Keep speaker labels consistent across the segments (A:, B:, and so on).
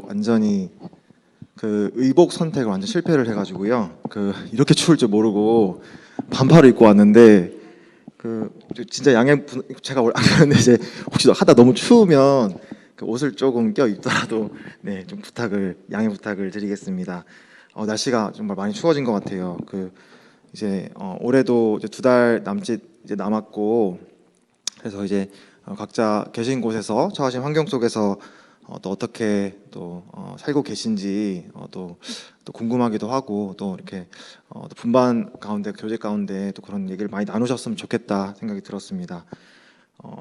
A: 완전히 의복 선택을 완전 실패를 해가지고요. 이렇게 추울 줄 모르고 반팔을 입고 왔는데 진짜 제가 원래 안 그러는데 이제 혹시 하다 너무 추우면 옷을 조금 껴 입더라도 네, 좀 양해 부탁을 드리겠습니다. 날씨가 정말 많이 추워진 것 같아요. 이제 올해도 이제 2달 남짓 이제 남았고, 그래서 이제 각자 계신 곳에서 처하신 환경 속에서 또 어떻게 또 살고 계신지 또 궁금하기도 하고, 또 이렇게 또 분반 가운데, 교제 가운데 또 그런 얘기를 많이 나누셨으면 좋겠다 생각이 들었습니다.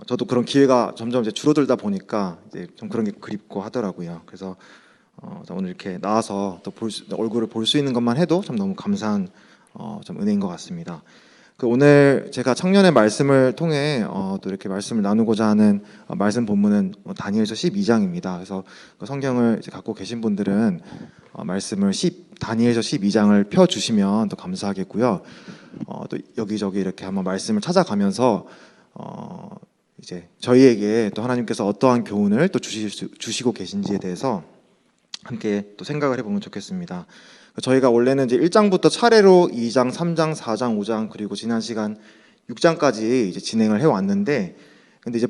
A: 저도 그런 기회가 점점 이제 줄어들다 보니까 이제 좀 그런 게 그립고 하더라고요. 그래서 오늘 이렇게 나와서 또 얼굴을 볼 수 있는 것만 해도 참 너무 감사한 좀 은혜인 것 같습니다. 오늘 제가 청년의 말씀을 통해 또 이렇게 말씀을 나누고자 하는 말씀 본문은 다니엘서 12장입니다. 그래서 성경을 이제 갖고 계신 분들은 말씀을 다니엘서 12장을 펴 주시면 더 감사하겠고요. 또 여기저기 이렇게 한번 말씀을 찾아가면서 이제 저희에게 또 하나님께서 어떠한 교훈을 또 주시고 계신지에 대해서 함께 또 생각을 해보면 좋겠습니다. 저희가 원래는 이제 1장부터 차례로 2장, 3장, 4장, 5장, 그리고 지난 시간 6장까지 이제 진행을 해왔는데, 근데 이제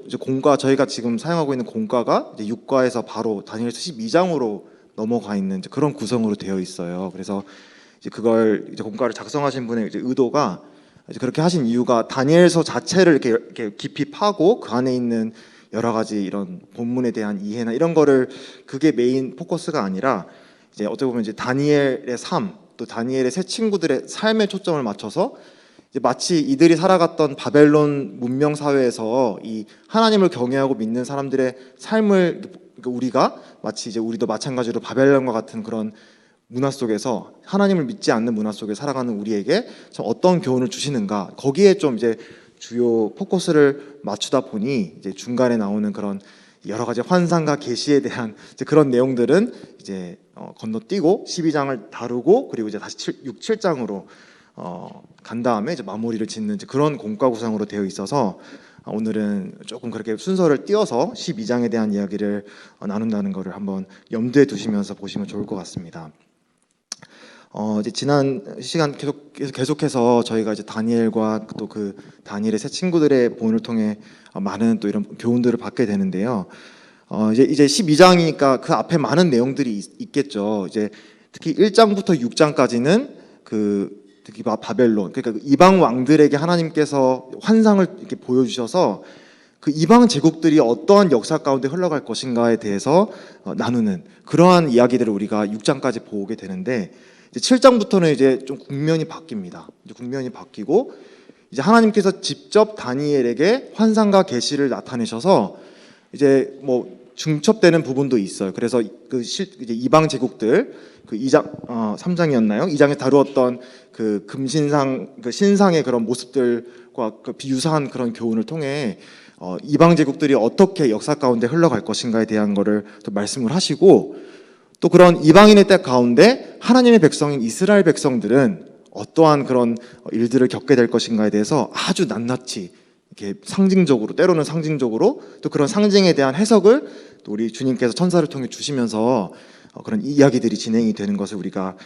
A: 이제 공과, 저희가 지금 사용하고 있는 공과가 이제 6과에서 바로 다니엘서 12장으로 넘어가 있는 이제 그런 구성으로 되어 있어요. 그래서 이제 그걸 이제 공과를 작성하신 분의 이제 의도가 이제 그렇게 하신 이유가 다니엘서 자체를 이렇게 깊이 파고 그 안에 있는 여러 가지 이런 본문에 대한 이해나 이런 거를, 그게 메인 포커스가 아니라 이제 어떻게 보면 이제 다니엘의 삶, 또 다니엘의 세 친구들의 삶에 초점을 맞춰서 이제 마치 이들이 살아갔던 바벨론 문명 사회에서 이 하나님을 경외하고 믿는 사람들의 삶을, 그러니까 우리가 마치 이제 우리도 마찬가지로 바벨론과 같은 그런 문화 속에서, 하나님을 믿지 않는 문화 속에 살아가는 우리에게 참 어떤 교훈을 주시는가, 거기에 좀 이제 주요 포커스를 맞추다 보니 이제 중간에 나오는 그런 여러 가지 환상과 계시에 대한 이제 그런 내용들은 이제 건너뛰고 12장을 다루고, 그리고 이제 다시 6, 7장으로 간 다음에 이제 마무리를 짓는 이제 그런 공과 구성으로 되어 있어서 오늘은 조금 그렇게 순서를 띄워서 12장에 대한 이야기를 나눈다는 것을 한번 염두에 두시면서 보시면 좋을 것 같습니다. 이제 지난 시간 계속해서 저희가 이제 다니엘과 또 다니엘의 세 친구들의 본을 통해 많은 또 이런 교훈들을 받게 되는데요. 이제 12장이니까 그 앞에 많은 내용들이 있겠죠. 이제 특히 1장부터 6장까지는 특히 바벨론, 그러니까 이방 왕들에게 하나님께서 환상을 이렇게 보여주셔서 그 이방 제국들이 어떠한 역사 가운데 흘러갈 것인가에 대해서 나누는 그러한 이야기들을 우리가 6장까지 보게 되는데, 이제 7장부터는 이제 좀 국면이 바뀝니다. 이제 국면이 바뀌고 이제 하나님께서 직접 다니엘에게 환상과 계시를 나타내셔서 이제 뭐 중첩되는 부분도 있어요. 그래서 이제 이방 제국들 3장이었나요? 2장에 다루었던 금신상, 신상의 그런 모습들과 비유사한 그런 교훈을 통해 이방 제국들이 어떻게 역사 가운데 흘러갈 것인가에 대한 거를 또 말씀을 하시고, 또 그런 이방인의 때 가운데 하나님의 백성인 이스라엘 백성들은 어떠한 그런 일들을 겪게 될 것인가에 대해서 아주 낱낱이 이렇게 상징적으로, 때로는 상징적으로 또 그런 상징에 대한 해석을 또 우리 주님께서 천사를 통해 주시면서 그런 이야기들이 진행이 되는 것을 우리가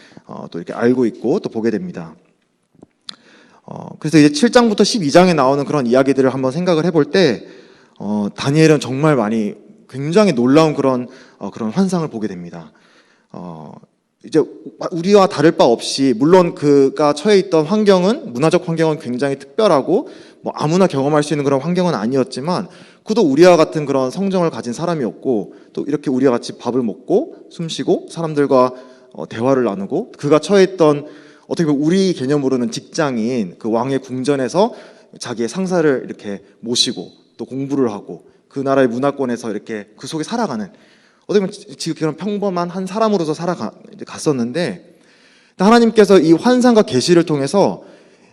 A: 또 이렇게 알고 있고 또 보게 됩니다. 그래서 이제 7장부터 12장에 나오는 그런 이야기들을 한번 생각을 해볼 때 다니엘은 정말 굉장히 놀라운 그런 환상을 보게 됩니다. 이제 우리와 다를 바 없이, 물론 그가 처해 있던 환경은, 문화적 환경은 굉장히 특별하고 뭐 아무나 경험할 수 있는 그런 환경은 아니었지만, 그도 우리와 같은 그런 성정을 가진 사람이었고, 또 이렇게 우리와 같이 밥을 먹고 숨쉬고 사람들과 대화를 나누고, 그가 처해 있던 어떻게 보면 우리 개념으로는 직장인 그 왕의 궁전에서 자기의 상사를 이렇게 모시고 또 공부를 하고 그 나라의 문화권에서 이렇게 그 속에 살아가는, 어떻게 보면 지금 그런 평범한 한 사람으로서 갔었는데, 하나님께서 이 환상과 계시를 통해서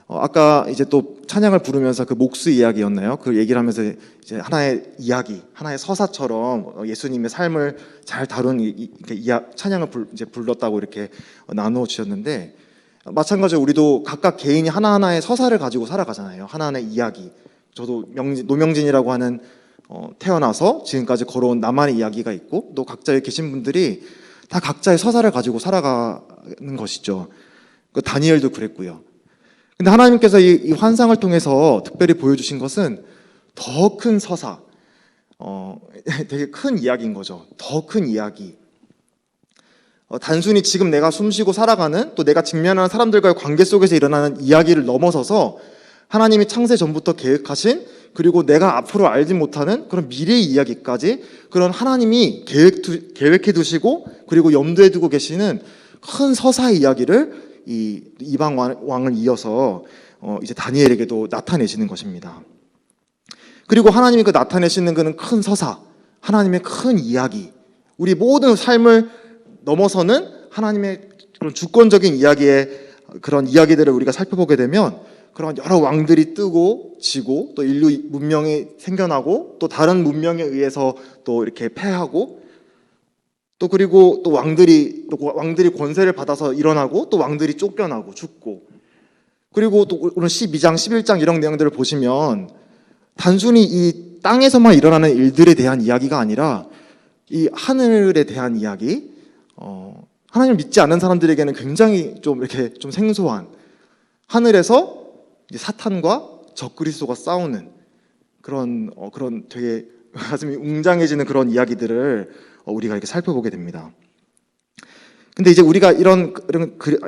A: 아까 이제 또 찬양을 부르면서 그 목수 이야기였나요? 그 얘기를 하면서 이제 하나의 이야기, 하나의 서사처럼 예수님의 삶을 잘 다룬 찬양을 이제 불렀다고 이렇게 나누어 주셨는데, 마찬가지로 우리도 각각 개인이 하나하나의 서사를 가지고 살아가잖아요. 하나하나의 이야기. 저도 노명진이라고 하는 태어나서 지금까지 걸어온 나만의 이야기가 있고 또 각자 여기 계신 분들이 다 각자의 서사를 가지고 살아가는 것이죠. 그 다니엘도 그랬고요. 근데 하나님께서 이 환상을 통해서 특별히 보여주신 것은 더 큰 서사, 되게 큰 이야기인 거죠. 더 큰 이야기. 단순히 지금 내가 숨쉬고 살아가는 또 내가 직면하는 사람들과의 관계 속에서 일어나는 이야기를 넘어서서 하나님이 창세 전부터 계획하신 그리고 내가 앞으로 알지 못하는 그런 미래의 이야기까지 그런 하나님이 계획해 두시고 그리고 염두에 두고 계시는 큰 서사의 이야기를 이 이방 왕을 이어서 이제 다니엘에게도 나타내시는 것입니다. 그리고 하나님이 그 나타내시는 그는 큰 서사, 하나님의 큰 이야기, 우리 모든 삶을 넘어서는 하나님의 그런 주권적인 이야기의 그런 이야기들을 우리가 살펴보게 되면 그런 여러 왕들이 뜨고 지고 또 인류 문명이 생겨나고 또 다른 문명에 의해서 또 이렇게 패하고 또 그리고 또 왕들이 권세를 받아서 일어나고 또 왕들이 쫓겨나고 죽고 그리고 또 오늘 12장, 11장 이런 내용들을 보시면 단순히 이 땅에서만 일어나는 일들에 대한 이야기가 아니라 이 하늘에 대한 이야기, 하나님을 믿지 않는 사람들에게는 굉장히 좀 이렇게 좀 생소한 하늘에서 이제 사탄과 적그리스도가 싸우는 그런 되게 가슴이 웅장해지는 그런 이야기들을 우리가 이렇게 살펴보게 됩니다. 근데 이제 우리가 이런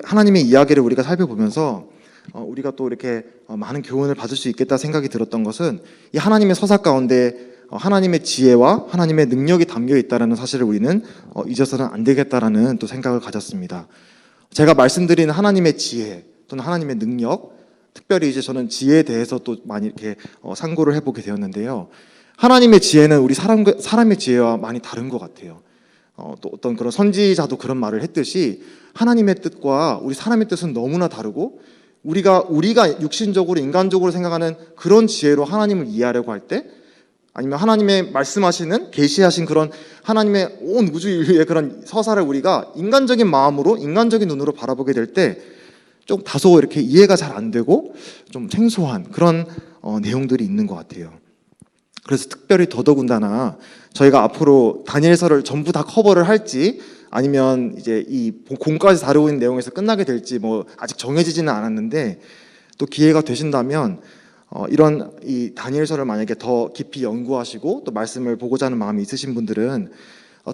A: 하나님의 이야기를 우리가 살펴보면서 우리가 또 이렇게 많은 교훈을 받을 수 있겠다 생각이 들었던 것은 이 하나님의 서사 가운데 하나님의 지혜와 하나님의 능력이 담겨 있다는 사실을 우리는 잊어서는 안 되겠다라는 또 생각을 가졌습니다. 제가 말씀드린 하나님의 지혜 또는 하나님의 능력, 특별히 이제 저는 지혜에 대해서 또 많이 이렇게 상고를 해보게 되었는데요. 하나님의 지혜는 우리 사람의 지혜와 많이 다른 것 같아요. 또 어떤 그런 선지자도 그런 말을 했듯이 하나님의 뜻과 우리 사람의 뜻은 너무나 다르고 우리가 육신적으로 인간적으로 생각하는 그런 지혜로 하나님을 이해하려고 할 때 아니면 하나님의 말씀하시는 계시하신 그런 하나님의 온 우주 인류의 그런 서사를 우리가 인간적인 마음으로 인간적인 눈으로 바라보게 될 때 좀 다소 이렇게 이해가 잘 안 되고 좀 생소한 그런 내용들이 있는 것 같아요. 그래서 특별히 더더군다나 저희가 앞으로 다니엘서를 전부 다 커버를 할지 아니면 이제 이 공까지 다루고 있는 내용에서 끝나게 될지 뭐 아직 정해지지는 않았는데 또 기회가 되신다면 이런 이 다니엘서를 만약에 더 깊이 연구하시고 또 말씀을 보고자 하는 마음이 있으신 분들은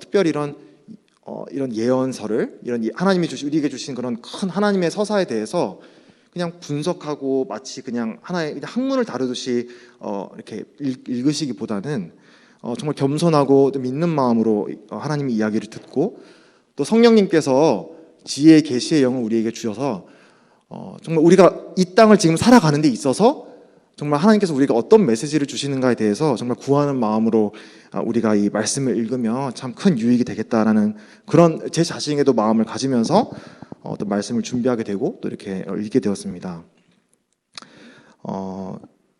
A: 특별히 이런 예언서를 하나님이 우리에게 주신 그런 큰 하나님의 서사에 대해서 그냥 분석하고 마치 그냥 하나의 그냥 학문을 다루듯이 이렇게 읽으시기보다는 정말 겸손하고 믿는 마음으로 하나님의 이야기를 듣고 또 성령님께서 지혜의 계시의 영을 우리에게 주셔서 정말 우리가 이 땅을 지금 살아가는 데 있어서 정말 하나님께서 우리가 어떤 메시지를 주시는가에 대해서 정말 구하는 마음으로 우리가 이 말씀을 읽으면 참 큰 유익이 되겠다라는 그런 제 자신에게도 마음을 가지면서 어떤 말씀을 준비하게 되고 또 이렇게 읽게 되었습니다.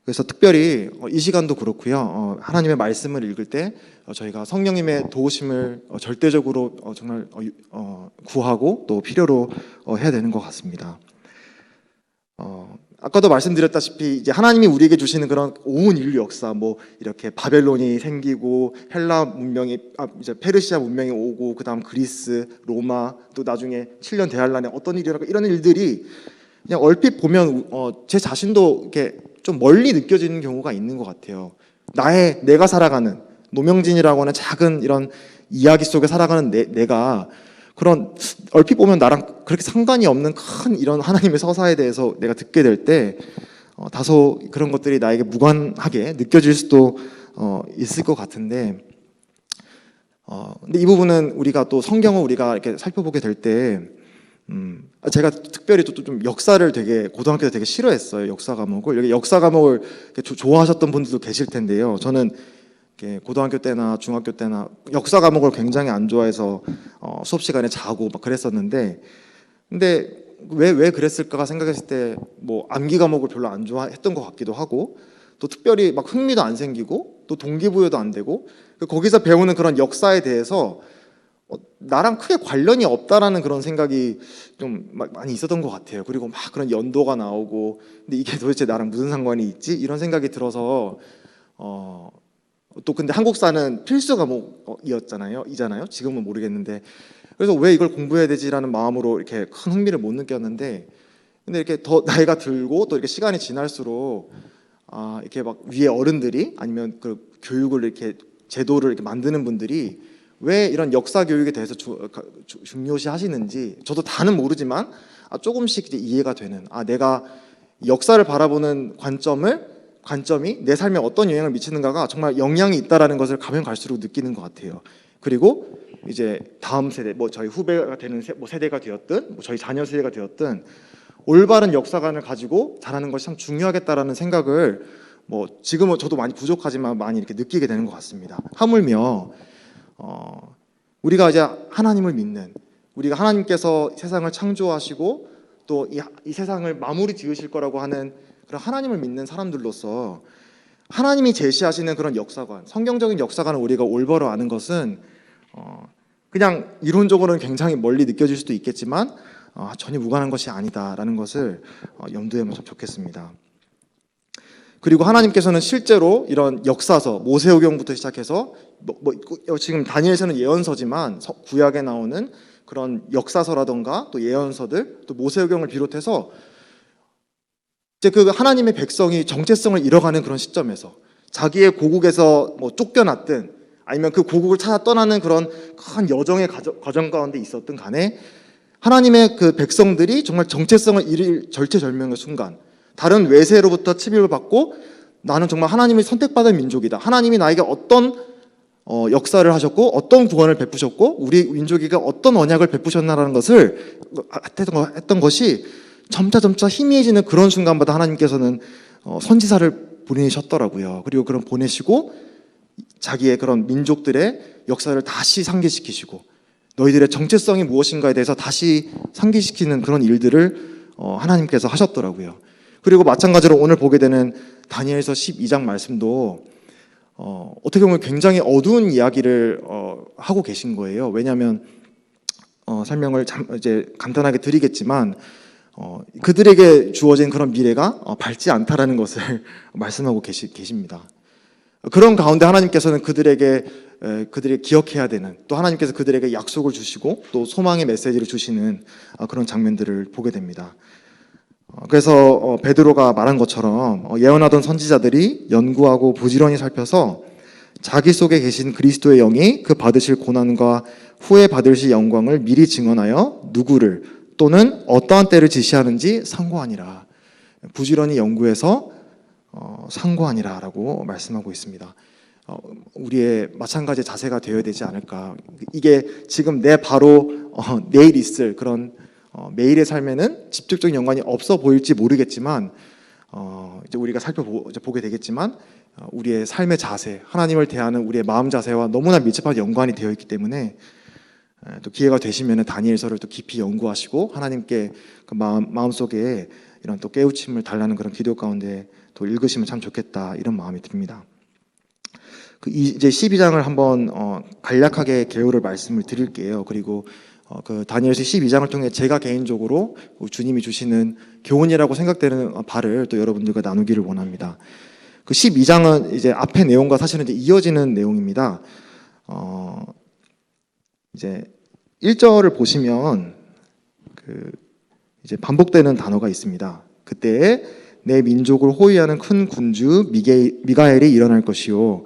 A: 그래서 특별히 이 시간도 그렇고요. 하나님의 말씀을 읽을 때 저희가 성령님의 도우심을 절대적으로 정말 구하고 또 필요로 해야 되는 것 같습니다. 아까도 말씀드렸다시피 이제 하나님이 우리에게 주시는 그런 온 인류 역사, 뭐 이렇게 바벨론이 생기고 헬라 문명이 이제 페르시아 문명이 오고 그다음 그리스, 로마 또 나중에 7년 대환란에 어떤 일이 일어나고 이런 일들이 그냥 얼핏 보면 제 자신도 이렇게 좀 멀리 느껴지는 경우가 있는 것 같아요. 내가 살아가는 노명진이라고 하는 작은 이런 이야기 속에 살아가는 내가 그런 얼핏 보면 나랑 그렇게 상관이 없는 큰 이런 하나님의 서사에 대해서 내가 듣게 될 때 다소 그런 것들이 나에게 무관하게 느껴질 수도 있을 것 같은데 근데 이 부분은 우리가 또 성경을 우리가 이렇게 살펴보게 될 때 제가 특별히 또 좀 역사를 되게 고등학교 때 되게 싫어했어요. 역사 과목을. 여기 역사 과목을 좋아하셨던 분들도 계실 텐데요. 저는 고등학교 때나 중학교 때나 역사 과목을 굉장히 안 좋아해서 수업 시간에 자고 막 그랬었는데 근데 왜 그랬을까 생각했을 때 뭐 암기 과목을 별로 안 좋아했던 것 같기도 하고 또 특별히 막 흥미도 안 생기고 또 동기부여도 안 되고 거기서 배우는 그런 역사에 대해서 나랑 크게 관련이 없다라는 그런 생각이 좀 많이 있었던 것 같아요. 그리고 막 그런 연도가 나오고 근데 이게 도대체 나랑 무슨 상관이 있지? 이런 생각이 들어서 또 근데 한국사는 필수 과목이었잖아요. 이잖아요. 지금은 모르겠는데. 그래서 왜 이걸 공부해야 되지라는 마음으로 이렇게 큰 흥미를 못 느꼈는데, 근데 이렇게 더 나이가 들고 또 이렇게 시간이 지날수록 이렇게 막 위에 어른들이 아니면 그 교육을 이렇게 제도를 이렇게 만드는 분들이 왜 이런 역사 교육에 대해서 중요시 하시는지 저도 다는 모르지만 조금씩 이제 이해가 되는, 내가 역사를 바라보는 관점이 내 삶에 어떤 영향을 미치는가가 정말 영향이 있다라는 것을 가면 갈수록 느끼는 것 같아요. 그리고 이제 다음 세대, 저희 후배가 되는 세대가 되었든 저희 자녀 세대가 되었든 올바른 역사관을 가지고 자라는 것이 참 중요하겠다라는 생각을 지금은 저도 많이 부족하지만 많이 이렇게 느끼게 되는 것 같습니다. 하물며 우리가 이제 하나님을 믿는, 우리가 하나님께서 세상을 창조하시고 또 이 세상을 마무리 지으실 거라고 하는 그런 하나님을 믿는 사람들로서 하나님이 제시하시는 그런 역사관, 성경적인 역사관을 우리가 올바로 아는 것은 그냥 이론적으로는 굉장히 멀리 느껴질 수도 있겠지만 전혀 무관한 것이 아니다라는 것을 염두에 두면 좋겠습니다. 그리고 하나님께서는 실제로 이런 역사서, 모세오경부터 시작해서 지금 다니엘서는 예언서지만 구약에 나오는 그런 역사서라던가 또 예언서들, 또 모세오경을 비롯해서 이제 그 하나님의 백성이 정체성을 잃어가는 그런 시점에서 자기의 고국에서 쫓겨났든 아니면 그 고국을 찾아 떠나는 그런 큰 여정의 과정 가운데 있었든 간에 하나님의 그 백성들이 정말 정체성을 잃을 절체절명의 순간, 다른 외세로부터 침입을 받고 나는 정말 하나님이 선택받은 민족이다, 하나님이 나에게 어떤 역사를 하셨고 어떤 구원을 베푸셨고 우리 민족에게 어떤 언약을 베푸셨나라는 것을 했던 것이 점차 희미해지는 그런 순간마다 하나님께서는 선지자를 보내셨더라고요. 그리고 그런 보내시고 자기의 그런 민족들의 역사를 다시 상기시키시고 너희들의 정체성이 무엇인가에 대해서 다시 상기시키는 그런 일들을 하나님께서 하셨더라고요. 그리고 마찬가지로 오늘 보게 되는 다니엘서 12장 말씀도 어떻게 보면 굉장히 어두운 이야기를 하고 계신 거예요. 왜냐하면 설명을 이제 간단하게 드리겠지만 그들에게 주어진 그런 미래가 밝지 않다라는 것을 말씀하고 계십니다. 그런 가운데 하나님께서는 그들이 기억해야 되는, 또 하나님께서 그들에게 약속을 주시고 또 소망의 메시지를 주시는 그런 장면들을 보게 됩니다. 그래서 베드로가 말한 것처럼 예언하던 선지자들이 연구하고 부지런히 살펴서 자기 속에 계신 그리스도의 영이 그 받으실 고난과 후에 받으실 영광을 미리 증언하여 누구를 또는 어떠한 때를 지시하는지 상고하니라. 부지런히 연구해서 상고하니라 라고 말씀하고 있습니다. 우리의 마찬가지의 자세가 되어야 되지 않을까. 이게 지금 내 바로 내일 있을 그런 매일의 삶에는 직접적인 연관이 없어 보일지 모르겠지만 이제 우리가 살펴보게 되겠지만 우리의 삶의 자세, 하나님을 대하는 우리의 마음 자세와 너무나 밀접한 연관이 되어 있기 때문에 또 기회가 되시면 다니엘서를 또 깊이 연구하시고 하나님께 그 마음속에 이런 또 깨우침을 달라는 그런 기도 가운데 또 읽으시면 참 좋겠다, 이런 마음이 듭니다. 이제 12장을 한번 간략하게 개요를 말씀을 드릴게요. 그리고 그 다니엘서 12장을 통해 제가 개인적으로 주님이 주시는 교훈이라고 생각되는 바를 또 여러분들과 나누기를 원합니다. 그 12장은 이제 앞의 내용과 사실은 이제 이어지는 내용입니다. 이제 1절을 보시면 이제 반복되는 단어가 있습니다. 그때에 내 민족을 호위하는 큰 군주 미가엘이 일어날 것이요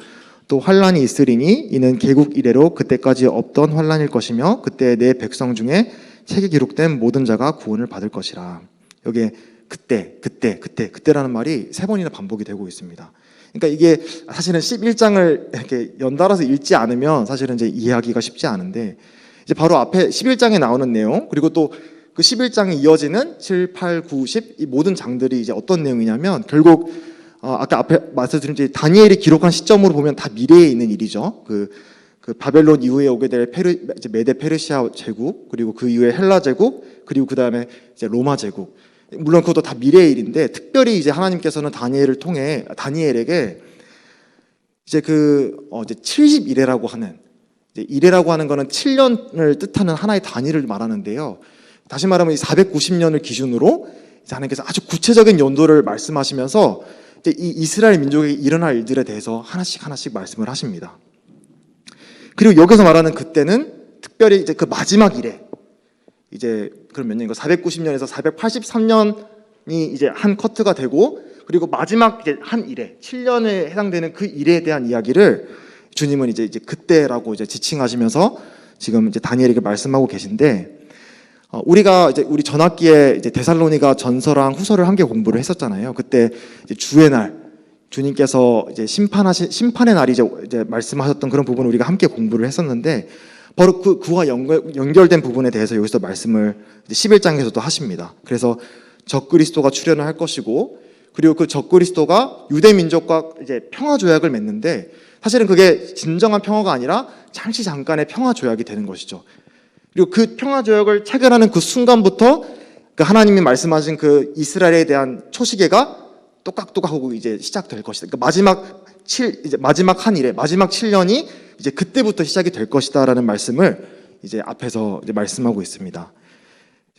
A: 또 환란이 있으리니 이는 개국 이래로 그때까지 없던 환란일 것이며 그때 내 백성 중에 책에 기록된 모든 자가 구원을 받을 것이라. 여기에 그때라는 말이 3번이나 반복이 되고 있습니다. 그러니까 이게 사실은 11장을 이렇게 연달아서 읽지 않으면 사실은 이제 이해하기가 쉽지 않은데, 이제 바로 앞에 11장에 나오는 내용, 그리고 또 그 11장에 이어지는 7, 8, 9, 10 이 모든 장들이 이제 어떤 내용이냐면 결국 아까 앞에 말씀드린 다니엘이 기록한 시점으로 보면 다 미래에 있는 일이죠. 그 바벨론 이후에 오게 될 이제 메데 페르시아 제국, 그리고 그 이후에 헬라 제국, 그리고 그 다음에 이제 로마 제국. 물론 그것도 다 미래의 일인데 특별히 이제 하나님께서는 다니엘을 통해 다니엘에게 이제 이제 70이래라고 하는, 이제 이래라고 하는 거는 7년을 뜻하는 하나의 단위를 말하는데요. 다시 말하면 490년을 기준으로 하나님께서 아주 구체적인 연도를 말씀하시면서 이제 이 이스라엘 민족에게 일어날 일들에 대해서 하나씩 말씀을 하십니다. 그리고 여기서 말하는 그때는 특별히 이제 그 마지막 일에 이제 그럼 몇 년인가 490년에서 483년이 이제 한 커트가 되고 그리고 마지막 이제 한 일에 7년에 해당되는 그 일에 대한 이야기를 주님은 이제 그때라고 이제 지칭하시면서 지금 이제 다니엘에게 말씀하고 계신데 우리가 이제 우리 전학기에 이제 데살로니가 전서랑 후서를 함께 공부를 했었잖아요. 그때 이제 주의 날 주님께서 이제 심판의 날이 이제 말씀하셨던 그런 부분을 우리가 함께 공부를 했었는데 바로 그와 연결된 부분에 대해서 여기서 말씀을 이제 11장에서도 하십니다. 그래서 적그리스도가 출현을 할 것이고 그리고 그 적그리스도가 유대 민족과 이제 평화 조약을 맺는데 사실은 그게 진정한 평화가 아니라 잠깐의 평화 조약이 되는 것이죠. 그리고 그 평화 조약을 체결하는 그 순간부터 그 하나님이 말씀하신 그 이스라엘에 대한 초시계가 또각또각하고 이제 시작될 것이다. 그러니까 마지막 한 일에 마지막 7년이 이제 그때부터 시작이 될 것이다라는 말씀을 이제 앞에서 이제 말씀하고 있습니다.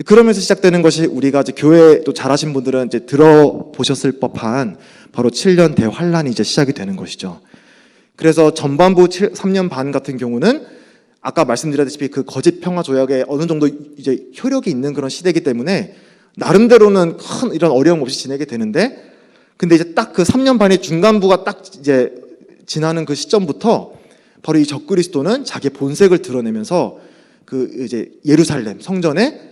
A: 그러면서 시작되는 것이 우리가 이제 교회 또 잘하신 분들은 이제 들어보셨을 법한 바로 7년 대환란이 이제 시작이 되는 것이죠. 그래서 전반부 3년 반 같은 경우는 아까 말씀드렸다시피 그 거짓 평화 조약에 어느 정도 이제 효력이 있는 그런 시대이기 때문에 나름대로는 큰 이런 어려움 없이 지내게 되는데 근데 이제 딱 그 3년 반의 중간부가 딱 이제 지나는 그 시점부터 바로 이 적그리스도는 자기의 본색을 드러내면서 그 이제 예루살렘 성전에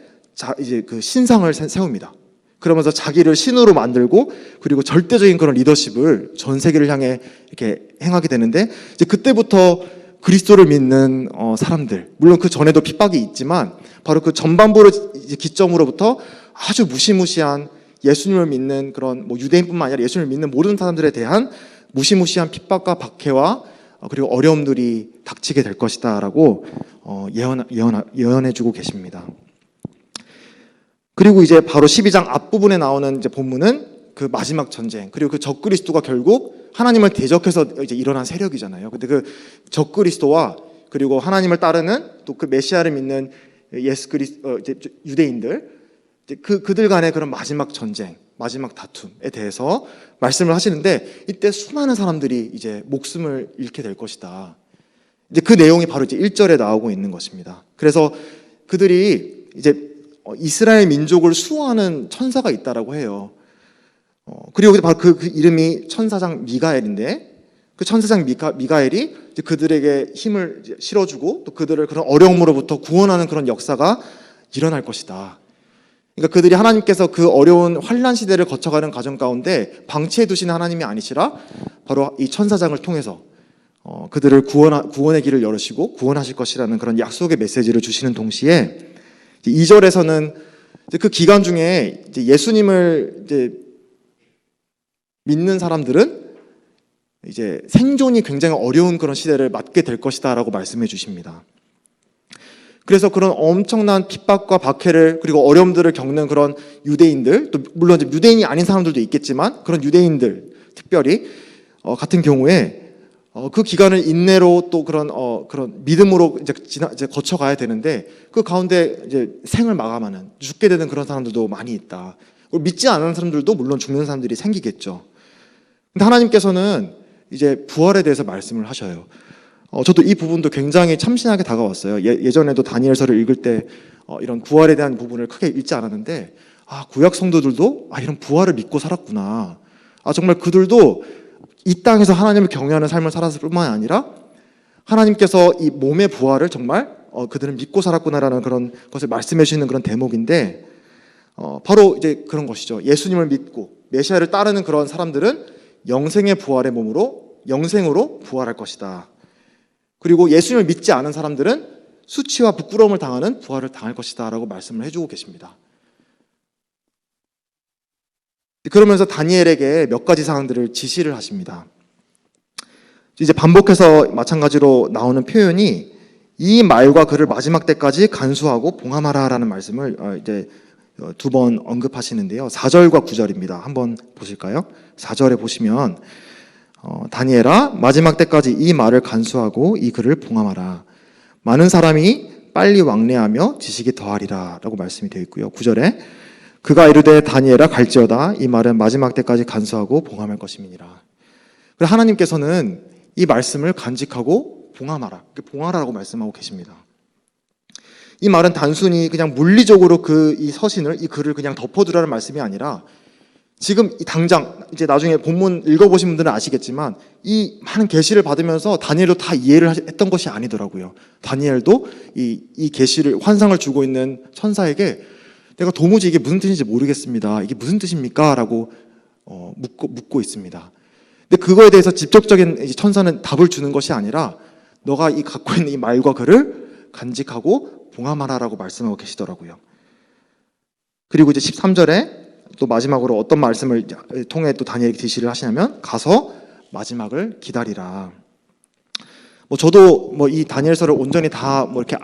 A: 이제 그 신상을 세웁니다. 그러면서 자기를 신으로 만들고 그리고 절대적인 그런 리더십을 전 세계를 향해 이렇게 행하게 되는데 이제 그때부터 그리스도를 믿는 사람들 물론 그 전에도 핍박이 있지만 바로 그 전반부를 이제 기점으로부터 아주 무시무시한 예수님을 믿는 그런 뭐 유대인뿐만 아니라 예수님을 믿는 모든 사람들에 대한 무시무시한 핍박과 박해와 그리고 어려움들이 닥치게 될 것이다라고 예언해주고 계십니다. 그리고 이제 바로 12장 앞부분에 나오는 이제 본문은 그 마지막 전쟁 그리고 그 적그리스도가 결국 하나님을 대적해서 이제 일어난 세력이잖아요. 근데 그 적그리스도와 그리고 하나님을 따르는 또 그 메시아를 믿는 이제 유대인들 그들 간의 그런 마지막 전쟁, 마지막 다툼에 대해서 말씀을 하시는데 이때 수많은 사람들이 이제 목숨을 잃게 될 것이다. 이제 그 내용이 바로 이제 1절에 나오고 있는 것입니다. 그래서 그들이 이제 이스라엘 민족을 수호하는 천사가 있다라고 해요. 그리고 바로 그 이름이 천사장 미가엘인데 그 천사장 미가엘이 이제 그들에게 힘을 이제 실어주고 또 그들을 그런 어려움으로부터 구원하는 그런 역사가 일어날 것이다. 그러니까 그들이 하나님께서 그 어려운 환난 시대를 거쳐가는 과정 가운데 방치해 두신 하나님이 아니시라 바로 이 천사장을 통해서 그들을 구원의 길을 열으시고 구원하실 것이라는 그런 약속의 메시지를 주시는 동시에 2절에서는 그 기간 중에 이제 예수님을 이제 믿는 사람들은 이제 생존이 굉장히 어려운 그런 시대를 맞게 될 것이다라고 말씀해 주십니다. 그래서 그런 엄청난 핍박과 박해를 그리고 어려움들을 겪는 그런 유대인들 또 물론 이제 유대인이 아닌 사람들도 있겠지만 그런 유대인들 특별히 같은 경우에 그 기간을 인내로 또 그런 믿음으로 이제 거쳐가야 되는데 그 가운데 이제 생을 마감하는 죽게 되는 그런 사람들도 많이 있다. 믿지 않는 사람들도 물론 죽는 사람들이 생기겠죠. 근데 하나님께서는 이제 부활에 대해서 말씀을 하셔요. 저도 이 부분도 굉장히 참신하게 다가왔어요. 예전에도 다니엘서를 읽을 때 이런 부활에 대한 부분을 크게 읽지 않았는데 구약 성도들도 이런 부활을 믿고 살았구나. 정말 그들도 이 땅에서 하나님을 경외하는 삶을 살았을 뿐만 아니라 하나님께서 이 몸의 부활을 정말 그들은 믿고 살았구나라는 그런 것을 말씀해 주시는 그런 대목인데 바로 이제 그런 것이죠. 예수님을 믿고 메시아를 따르는 그런 사람들은 영생의 부활의 몸으로 영생으로 부활할 것이다. 그리고 예수님을 믿지 않은 사람들은 수치와 부끄러움을 당하는 부활을 당할 것이다 라고 말씀을 해주고 계십니다. 그러면서 다니엘에게 몇 가지 사항들을 지시를 하십니다. 이제 반복해서 마찬가지로 나오는 표현이 이 말과 그를 마지막 때까지 간수하고 봉함하라 라는 말씀을 이제 두 번 언급하시는데요. 4절과 9절입니다. 한번 보실까요? 4절에 보시면 다니엘아 마지막 때까지 이 말을 간수하고 이 글을 봉함하라. 많은 사람이 빨리 왕래하며 지식이 더하리라 라고 말씀이 되어 있고요. 9절에 그가 이르되 다니엘아 갈지어다. 이 말은 마지막 때까지 간수하고 봉함할 것임이니라. 그래서 하나님께서는 이 말씀을 간직하고 봉함하라. 봉하라고 말씀하고 계십니다. 이 말은 단순히 그냥 물리적으로 이 서신을, 이 글을 그냥 덮어두라는 말씀이 아니라 지금 이 당장 이제 나중에 본문 읽어보신 분들은 아시겠지만 이 많은 계시를 받으면서 다니엘도 다 이해를 했던 것이 아니더라고요. 다니엘도 이 계시를, 환상을 주고 있는 천사에게 내가 도무지 이게 무슨 뜻인지 모르겠습니다. 이게 무슨 뜻입니까? 라고 묻고 있습니다. 근데 그거에 대해서 직접적인 천사는 답을 주는 것이 아니라 너가 이 갖고 있는 이 말과 글을 간직하고 봉함하라라고 말씀하고 계시더라고요. 그리고 이제 13절에 또 마지막으로 어떤 말씀을 통해 또 다니엘에게 지시를 하시냐면 가서 마지막을 기다리라. 저도 이 다니엘서를 온전히 다 이렇게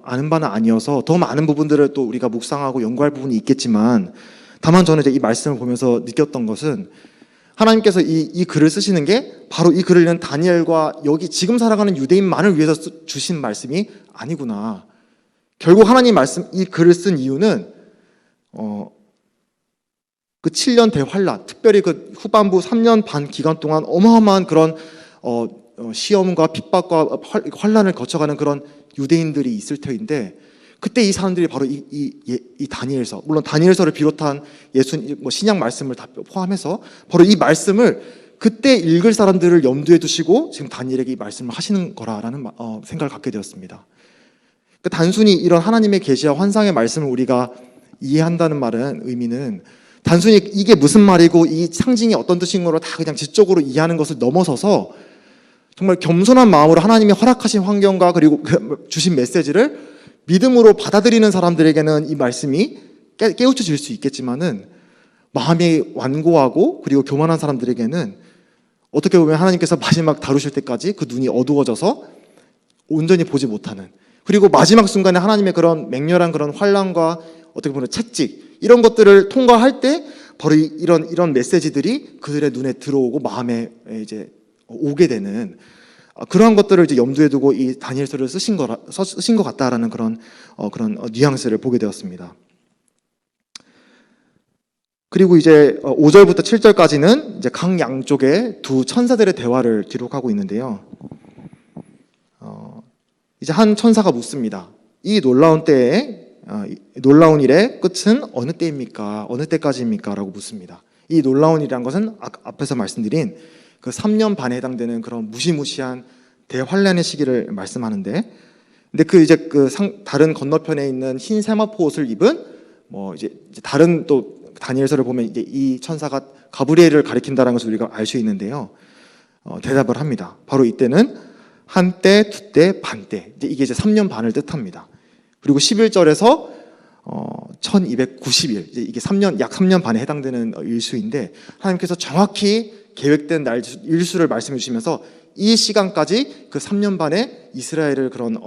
A: 아는 바는 아니어서 더 많은 부분들을 또 우리가 묵상하고 연구할 부분이 있겠지만, 다만 저는 이제 이 말씀을 보면서 느꼈던 것은 하나님께서 이 글을 쓰시는 게 바로 이 글을 읽는 다니엘과 여기 지금 살아가는 유대인만을 위해서 주신 말씀이 아니구나. 결국 하나님 말씀, 이 글을 쓴 이유는 그 7년 대환란, 특별히 그 후반부 3년 반 기간 동안 어마어마한 그런 시험과 핍박과 환란을 거쳐가는 그런 유대인들이 있을 터인데, 그때 이 사람들이 바로 이 다니엘서, 물론 다니엘서를 비롯한 신약 말씀을 다 포함해서 바로 이 말씀을 그때 읽을 사람들을 염두에 두시고 지금 다니엘에게 이 말씀을 하시는 거라는 생각을 갖게 되었습니다. 그러니까 단순히 이런 하나님의 계시와 환상의 말씀을 우리가 이해한다는 말은, 의미는 단순히 이게 무슨 말이고 이 상징이 어떤 뜻인 거로 다 그냥 지적으로 이해하는 것을 넘어서서 정말 겸손한 마음으로 하나님이 허락하신 환경과 그리고 주신 메시지를 믿음으로 받아들이는 사람들에게는 이 말씀이 깨우쳐질 수 있겠지만은, 마음이 완고하고 그리고 교만한 사람들에게는 어떻게 보면 하나님께서 마지막 다루실 때까지 그 눈이 어두워져서 온전히 보지 못하는, 그리고 마지막 순간에 하나님의 그런 맹렬한 그런 환난과 어떻게 보면 채찍, 이런 것들을 통과할 때 바로 이런 메시지들이 그들의 눈에 들어오고 마음에 이제 오게 되는 그러한 것들을 이제 염두에 두고 이 다니엘서를 쓰신 것 같다라는 그런 뉘앙스를 보게 되었습니다. 그리고 이제 5절부터 7절까지는 이제 각 양쪽의 두 천사들의 대화를 기록하고 있는데요. 이제 한 천사가 묻습니다. 이 놀라운 때에 놀라운 일의 끝은 어느 때입니까? 어느 때까지입니까? 라고 묻습니다. 이 놀라운 일이란 것은 앞에서 말씀드린 그 3년 반에 해당되는 그런 무시무시한 대환란의 시기를 말씀하는데, 근데 이제 다른 건너편에 있는 흰 세마포 옷을 입은 이제 다른 또 다니엘서를 보면 이제 이 천사가 가브리엘을 가리킨다는 것을 우리가 알 수 있는데요. 대답을 합니다. 바로 이때는 한때, 두때, 반때. 이게 이제 3년 반을 뜻합니다. 그리고 11절에서 1290일, 이게 약 3년 반에 해당되는 일수인데, 하나님께서 정확히 계획된 일수를 말씀해 주시면서 이 시간까지 그 3년 반에 이스라엘을 그런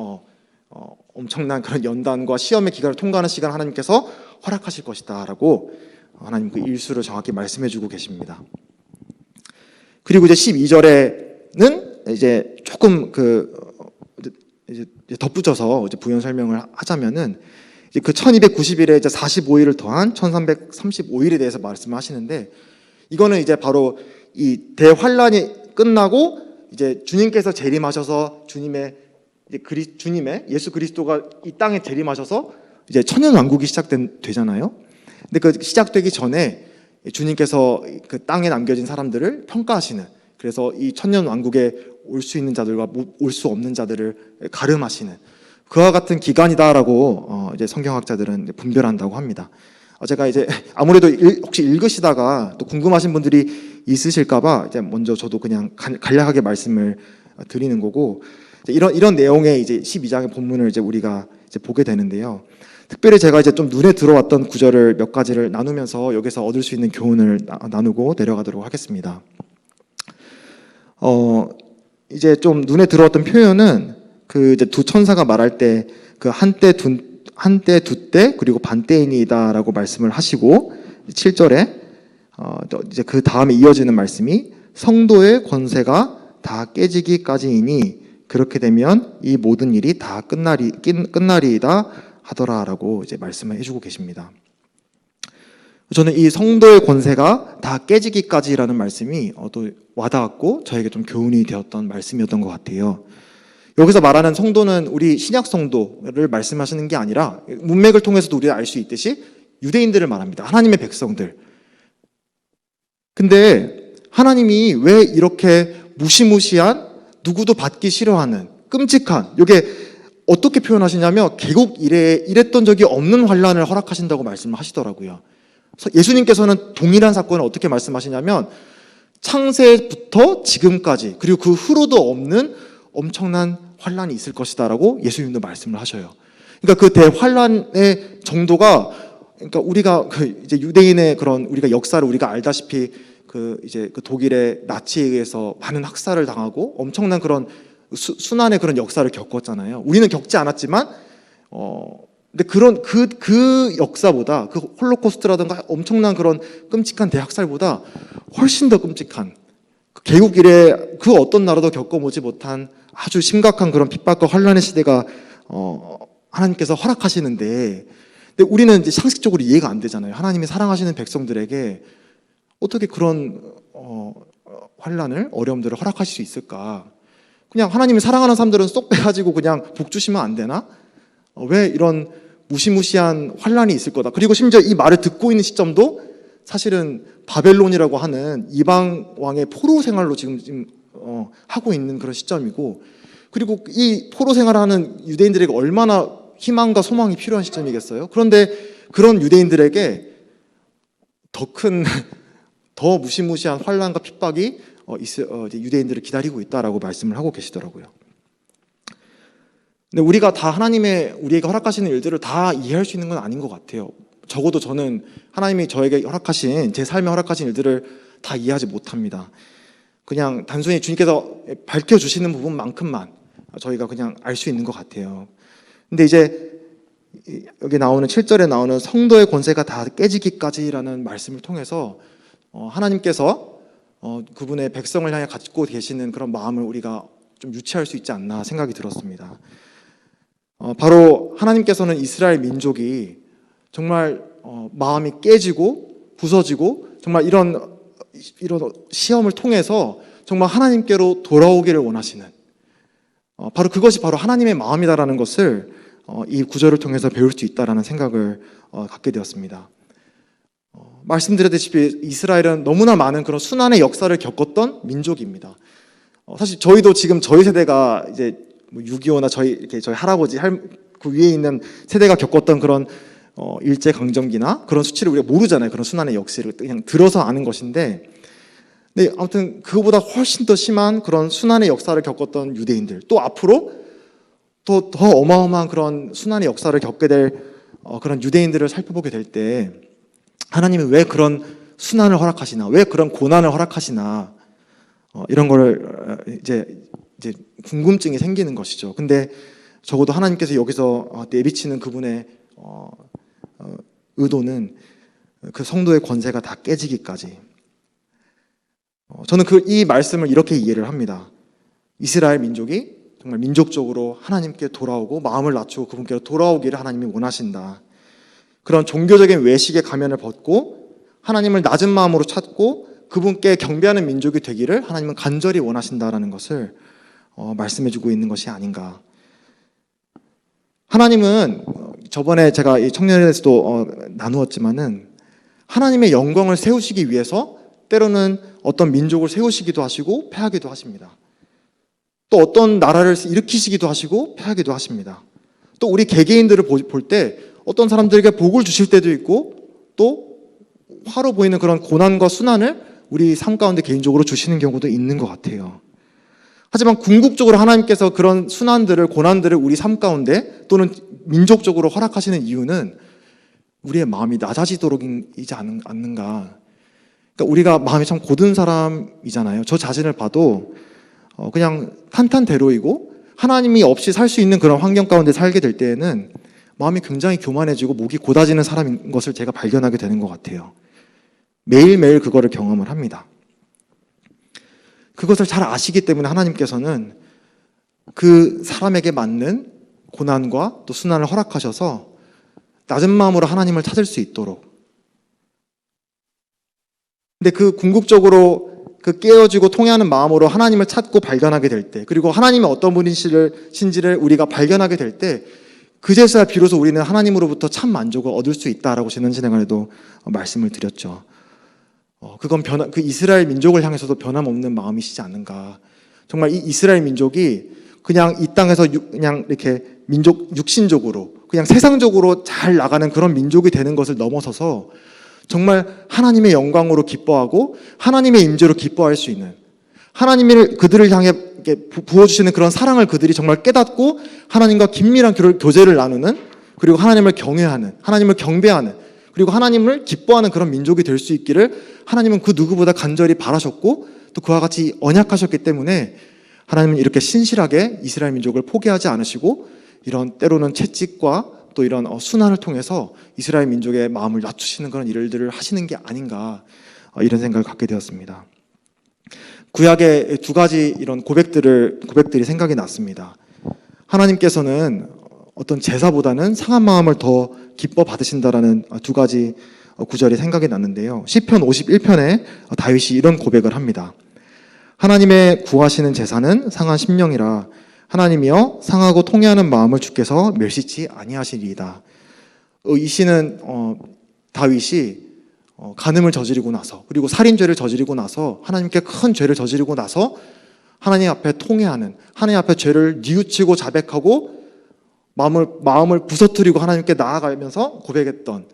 A: 엄청난 그런 연단과 시험의 기간을 통과하는 시간 하나님께서 허락하실 것이다 라고 하나님 그 일수를 정확히 말씀해 주고 계십니다. 그리고 이제 12절에는 이제 조금 이제 덧붙여서 이제 부연 설명을 하자면은, 이제 그 1290일에 이제 45일을 더한 1335일에 대해서 말씀을 하시는데, 이거는 이제 바로 이 대환란이 끝나고 이제 주님께서 재림하셔서 주님의 예수 그리스도가 이 땅에 재림하셔서 이제 천년 왕국이 되잖아요. 근데 그 시작되기 전에 주님께서 그 땅에 남겨진 사람들을 평가하시는, 그래서 이 천년 왕국에 올 수 있는 자들과 올 수 없는 자들을 가름하시는 그와 같은 기간이다라고 이제 성경학자들은 분별한다고 합니다. 제가 이제 아무래도 혹시 읽으시다가 또 궁금하신 분들이 있으실까봐 이제 먼저 저도 그냥 간략하게 말씀을 드리는 거고, 이런 내용의 이제 12장의 본문을 이제 우리가 이제 보게 되는데요. 특별히 제가 이제 좀 눈에 들어왔던 구절을 몇 가지를 나누면서 여기서 얻을 수 있는 교훈을 나누고 내려가도록 하겠습니다. 이제 좀 눈에 들어왔던 표현은 이제 두 천사가 말할 때 그 한때, 두때, 그리고 반때이니이다라고 말씀을 하시고, 7절에 이제 그 다음에 이어지는 말씀이 성도의 권세가 다 깨지기까지이니 그렇게 되면 이 모든 일이 다 끝나리이다 하더라라고 이제 말씀을 해주고 계십니다. 저는 이 성도의 권세가 다 깨지기까지라는 말씀이 또 와닿았고 저에게 좀 교훈이 되었던 말씀이었던 것 같아요. 여기서 말하는 성도는 우리 신약 성도를 말씀하시는 게 아니라 문맥을 통해서도 우리가 알 수 있듯이 유대인들을 말합니다. 하나님의 백성들. 근데 하나님이 왜 이렇게 무시무시한, 누구도 받기 싫어하는, 끔찍한, 이게 어떻게 표현하시냐면 개국 이래 이랬던 적이 없는 환란을 허락하신다고 말씀을 하시더라고요. 예수님께서는 동일한 사건을 어떻게 말씀하시냐면 창세부터 지금까지 그리고 그 후로도 없는 엄청난 환란이 있을 것이다라고 예수님도 말씀을 하셔요. 그러니까 그 대환란의 정도가, 그러니까 우리가 이제 유대인의 그런 우리가 역사를 우리가 알다시피 이제 그 독일의 나치에 의해서 많은 학살을 당하고 엄청난 그런 순환의 그런 역사를 겪었잖아요. 우리는 겪지 않았지만 근데 그런 그 역사보다 그 홀로코스트라든가 엄청난 그런 끔찍한 대학살보다 훨씬 더 끔찍한 개국 이래 그 어떤 나라도 겪어보지 못한 아주 심각한 그런 핍박과 환란의 시대가 하나님께서 허락하시는데, 근데 우리는 이제 상식적으로 이해가 안 되잖아요. 하나님이 사랑하시는 백성들에게 어떻게 그런 환란을, 어려움들을 허락하실 수 있을까? 그냥 하나님이 사랑하는 사람들은 쏙 빼가지고 그냥 복 주시면 안 되나? 왜 이런 무시무시한 환란이 있을 거다. 그리고 심지어 이 말을 듣고 있는 시점도 사실은 바벨론이라고 하는 이방 왕의 포로 생활로 지금 하고 있는 그런 시점이고, 그리고 이 포로 생활하는 유대인들에게 얼마나 희망과 소망이 필요한 시점이겠어요. 그런데 그런 유대인들에게 더 무시무시한 환란과 핍박이 유대인들을 기다리고 있다라고 말씀을 하고 계시더라고요. 근데 우리가 다 우리에게 허락하시는 일들을 다 이해할 수 있는 건 아닌 것 같아요. 적어도 저는 하나님이 저에게 허락하신, 제 삶에 허락하신 일들을 다 이해하지 못합니다. 그냥 단순히 주님께서 밝혀주시는 부분만큼만 저희가 그냥 알 수 있는 것 같아요. 근데 이제 여기 나오는 7절에 나오는 성도의 권세가 다 깨지기까지라는 말씀을 통해서 하나님께서 그분의 백성을 향해 갖고 계시는 그런 마음을 우리가 좀 유치할 수 있지 않나 생각이 들었습니다. 바로 하나님께서는 이스라엘 민족이 정말 마음이 깨지고 부서지고 정말 이런 시험을 통해서 정말 하나님께로 돌아오기를 원하시는, 바로 그것이 바로 하나님의 마음이다라는 것을 이 구절을 통해서 배울 수 있다라는 생각을 갖게 되었습니다. 말씀드렸다시피 이스라엘은 너무나 많은 그런 순환의 역사를 겪었던 민족입니다. 사실 저희도 지금 저희 세대가 이제 6.25나 저희 할아버지 그 위에 있는 세대가 겪었던 그런 일제 강점기나 그런 수치를 우리가 모르잖아요. 그런 순환의 역사를 그냥 들어서 아는 것인데, 네, 아무튼 그거보다 훨씬 더 심한 그런 순환의 역사를 겪었던 유대인들, 또 앞으로 더 어마어마한 그런 순환의 역사를 겪게 될 그런 유대인들을 살펴보게 될 때 하나님이 왜 그런 순환을 허락하시나, 왜 그런 고난을 허락하시나, 이런 걸 이제 궁금증이 생기는 것이죠. 근데 적어도 하나님께서 여기서 내비치는 그분의 의도는 그 성도의 권세가 다 깨지기까지. 저는 이 말씀을 이렇게 이해를 합니다. 이스라엘 민족이 정말 민족적으로 하나님께 돌아오고 마음을 낮추고 그분께로 돌아오기를 하나님이 원하신다. 그런 종교적인 외식의 가면을 벗고 하나님을 낮은 마음으로 찾고 그분께 경배하는 민족이 되기를 하나님은 간절히 원하신다라는 것을 말씀해주고 있는 것이 아닌가. 하나님은 저번에 제가 이 청년회에서도 나누었지만은 하나님의 영광을 세우시기 위해서 때로는 어떤 민족을 세우시기도 하시고 패하기도 하십니다. 또 어떤 나라를 일으키시기도 하시고 패하기도 하십니다. 또 우리 개개인들을 볼 때 어떤 사람들에게 복을 주실 때도 있고 또 화로 보이는 그런 고난과 순환을 우리 삶 가운데 개인적으로 주시는 경우도 있는 것 같아요. 하지만 궁극적으로 하나님께서 그런 순환들을, 고난들을 우리 삶 가운데 또는 민족적으로 허락하시는 이유는 우리의 마음이 낮아지도록이지 않는가. 그러니까 우리가 마음이 참 고든 사람이잖아요. 저 자신을 봐도 그냥 탄탄대로이고 하나님이 없이 살 수 있는 그런 환경 가운데 살게 될 때에는 마음이 굉장히 교만해지고 목이 고다지는 사람인 것을 제가 발견하게 되는 것 같아요. 매일매일 그거를 경험을 합니다. 그것을 잘 아시기 때문에 하나님께서는 그 사람에게 맞는 고난과 또 순환을 허락하셔서 낮은 마음으로 하나님을 찾을 수 있도록, 근데 그 궁극적으로 그 깨어지고 통회하는 마음으로 하나님을 찾고 발견하게 될 때, 그리고 하나님이 어떤 분이신지를 우리가 발견하게 될 때, 그제서야 비로소 우리는 하나님으로부터 참 만족을 얻을 수 있다라고 지난 시간에도 말씀을 드렸죠. 그건 그 이스라엘 민족을 향해서도 변함없는 마음이시지 않는가. 정말 이 이스라엘 민족이 그냥 이 땅에서 그냥 이렇게 육신적으로, 그냥 세상적으로 잘 나가는 그런 민족이 되는 것을 넘어서서 정말 하나님의 영광으로 기뻐하고 하나님의 임재로 기뻐할 수 있는, 하나님이 그들을 향해 부어주시는 그런 사랑을 그들이 정말 깨닫고 하나님과 긴밀한 교제를 나누는, 그리고 하나님을 경외하는, 하나님을 경배하는, 그리고 하나님을 기뻐하는 그런 민족이 될 수 있기를 하나님은 그 누구보다 간절히 바라셨고 또 그와 같이 언약하셨기 때문에 하나님은 이렇게 신실하게 이스라엘 민족을 포기하지 않으시고 이런 때로는 채찍과 또 이런 순환을 통해서 이스라엘 민족의 마음을 낮추시는 그런 일들을 하시는 게 아닌가, 이런 생각을 갖게 되었습니다. 구약의 두 가지 이런 고백들이 생각이 났습니다. 하나님께서는 어떤 제사보다는 상한 마음을 더 기뻐 받으신다라는 두 가지 구절이 생각이 났는데요. 시편 51편에 다윗이 이런 고백을 합니다. 하나님의 구하시는 제사는 상한 심령이라 하나님이여 상하고 통회하는 마음을 주께서 멸시치 아니하시리이다. 이 시는 다윗이 간음을 저지르고 나서, 그리고 살인죄를 저지르고 나서, 하나님께 큰 죄를 저지르고 나서 하나님 앞에 통회하는, 하나님 앞에 죄를 뉘우치고 자백하고 마음을 부서뜨리고 하나님께 나아가면서 고백했던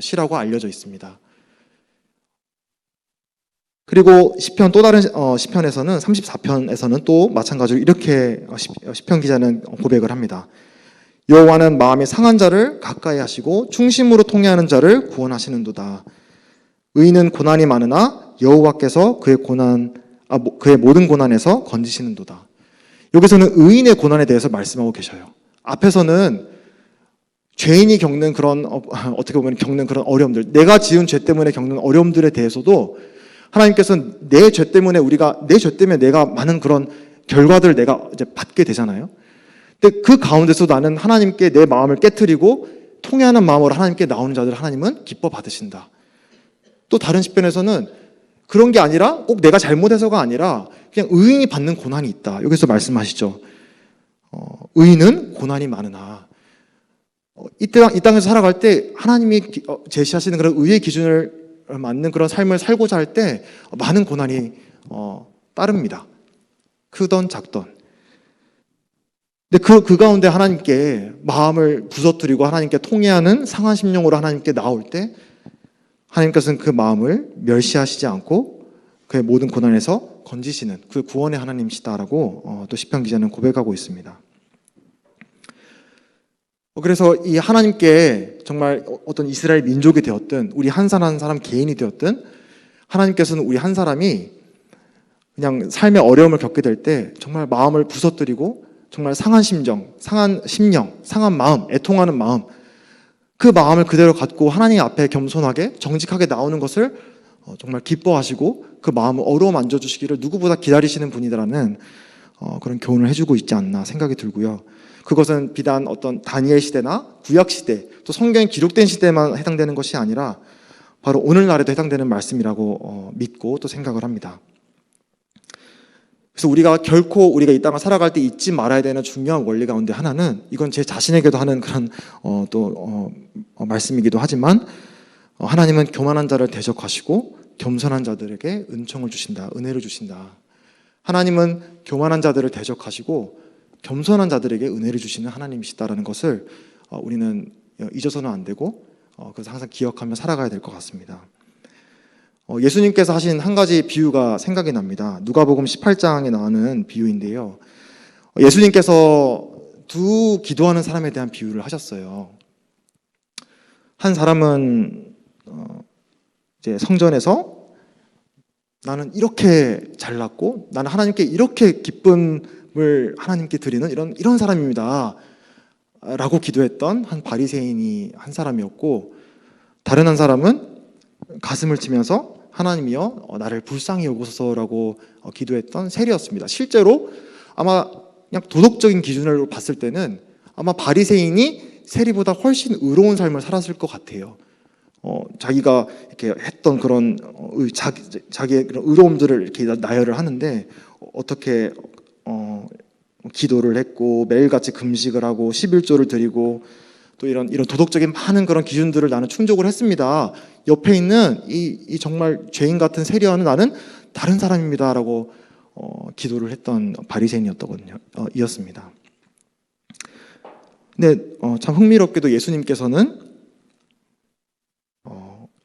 A: 시라고 알려져 있습니다. 그리고 시편, 또 다른 시편에서는 34편에서는 또 마찬가지로 이렇게 시편 기자는 고백을 합니다. 여호와는 마음이 상한 자를 가까이 하시고 충심으로 통회하는 자를 구원하시는도다. 의인은 고난이 많으나 여호와께서 그의 모든 고난에서 건지시는도다. 여기서는 의인의 고난에 대해서 말씀하고 계셔요. 앞에서는 죄인이 겪는 그런, 어떻게 보면 겪는 그런 어려움들, 내가 지은 죄 때문에 겪는 어려움들에 대해서도 하나님께서는 내 죄 때문에 내가 많은 그런 결과들을 내가 이제 받게 되잖아요. 근데 그 가운데서 나는 하나님께 내 마음을 깨트리고 통회하는 마음으로 하나님께 나오는 자들을 하나님은 기뻐 받으신다. 또 다른 시편에서는 그런 게 아니라 꼭 내가 잘못해서가 아니라 그냥 의인이 받는 고난이 있다. 여기서 말씀하시죠. 의인은 고난이 많으나, 이 땅에서 살아갈 때 하나님이 제시하시는 그런 의의 기준을 맞는 그런 삶을 살고자 할 때 많은 고난이 따릅니다. 크던 작던. 근데 그 가운데 하나님께 마음을 부서뜨리고 하나님께 통회하는 상한 심령으로 하나님께 나올 때 하나님께서는 그 마음을 멸시하시지 않고 그의 모든 고난에서 건지시는 그 구원의 하나님이시다라고 또 시편 기자는 고백하고 있습니다. 그래서 이 하나님께 정말 어떤 이스라엘 민족이 되었든 우리 한 사람 한 사람 개인이 되었든 하나님께서는 우리 한 사람이 그냥 삶의 어려움을 겪게 될 때 정말 마음을 부서뜨리고 정말 상한 심정, 상한 심령, 상한 마음, 애통하는 마음, 그 마음을 그대로 갖고 하나님 앞에 겸손하게 정직하게 나오는 것을 정말 기뻐하시고 그 마음을 어루만져 주시기를 누구보다 기다리시는 분이라는 그런 교훈을 해주고 있지 않나 생각이 들고요. 그것은 비단 어떤 다니엘 시대나 구약 시대, 또 성경에 기록된 시대에만 해당되는 것이 아니라 바로 오늘날에도 해당되는 말씀이라고 믿고 또 생각을 합니다. 그래서 우리가 이 땅을 살아갈 때 잊지 말아야 되는 중요한 원리 가운데 하나는, 이건 제 자신에게도 하는 그런 말씀이기도 하지만, 하나님은 교만한 자를 대적하시고 겸손한 자들에게 은총을 주신다, 은혜를 주신다. 하나님은 교만한 자들을 대적하시고 겸손한 자들에게 은혜를 주시는 하나님이시다라는 것을 우리는 잊어서는 안 되고, 그래서 항상 기억하며 살아가야 될 것 같습니다. 예수님께서 하신 한 가지 비유가 생각이 납니다. 누가복음 18장에 나오는 비유인데요. 예수님께서 두 기도하는 사람에 대한 비유를 하셨어요. 한 사람은 이제 성전에서 나는 이렇게 잘났고 나는 하나님께 이렇게 기쁨을 하나님께 드리는 이런 사람입니다 라고 기도했던 한 바리새인이 한 사람이었고, 다른 한 사람은 가슴을 치면서 하나님이여 나를 불쌍히 여기소서라고 기도했던 세리였습니다. 실제로 아마 그냥 도덕적인 기준으로 봤을 때는 아마 바리새인이 세리보다 훨씬 의로운 삶을 살았을 것 같아요. 자기가 이렇게 했던 그런 자기의 그런 의로움들을 이렇게 나열을 하는데 어떻게 기도를 했고 매일같이 금식을 하고 11조를 드리고 또 이런 도덕적인 많은 그런 기준들을 나는 충족을 했습니다. 옆에 있는 이 정말 죄인 같은 세리와는 나는 다른 사람입니다라고 기도를 했던 바리새인이었거든요. 이었습니다. 근데 참 흥미롭게도 예수님께서는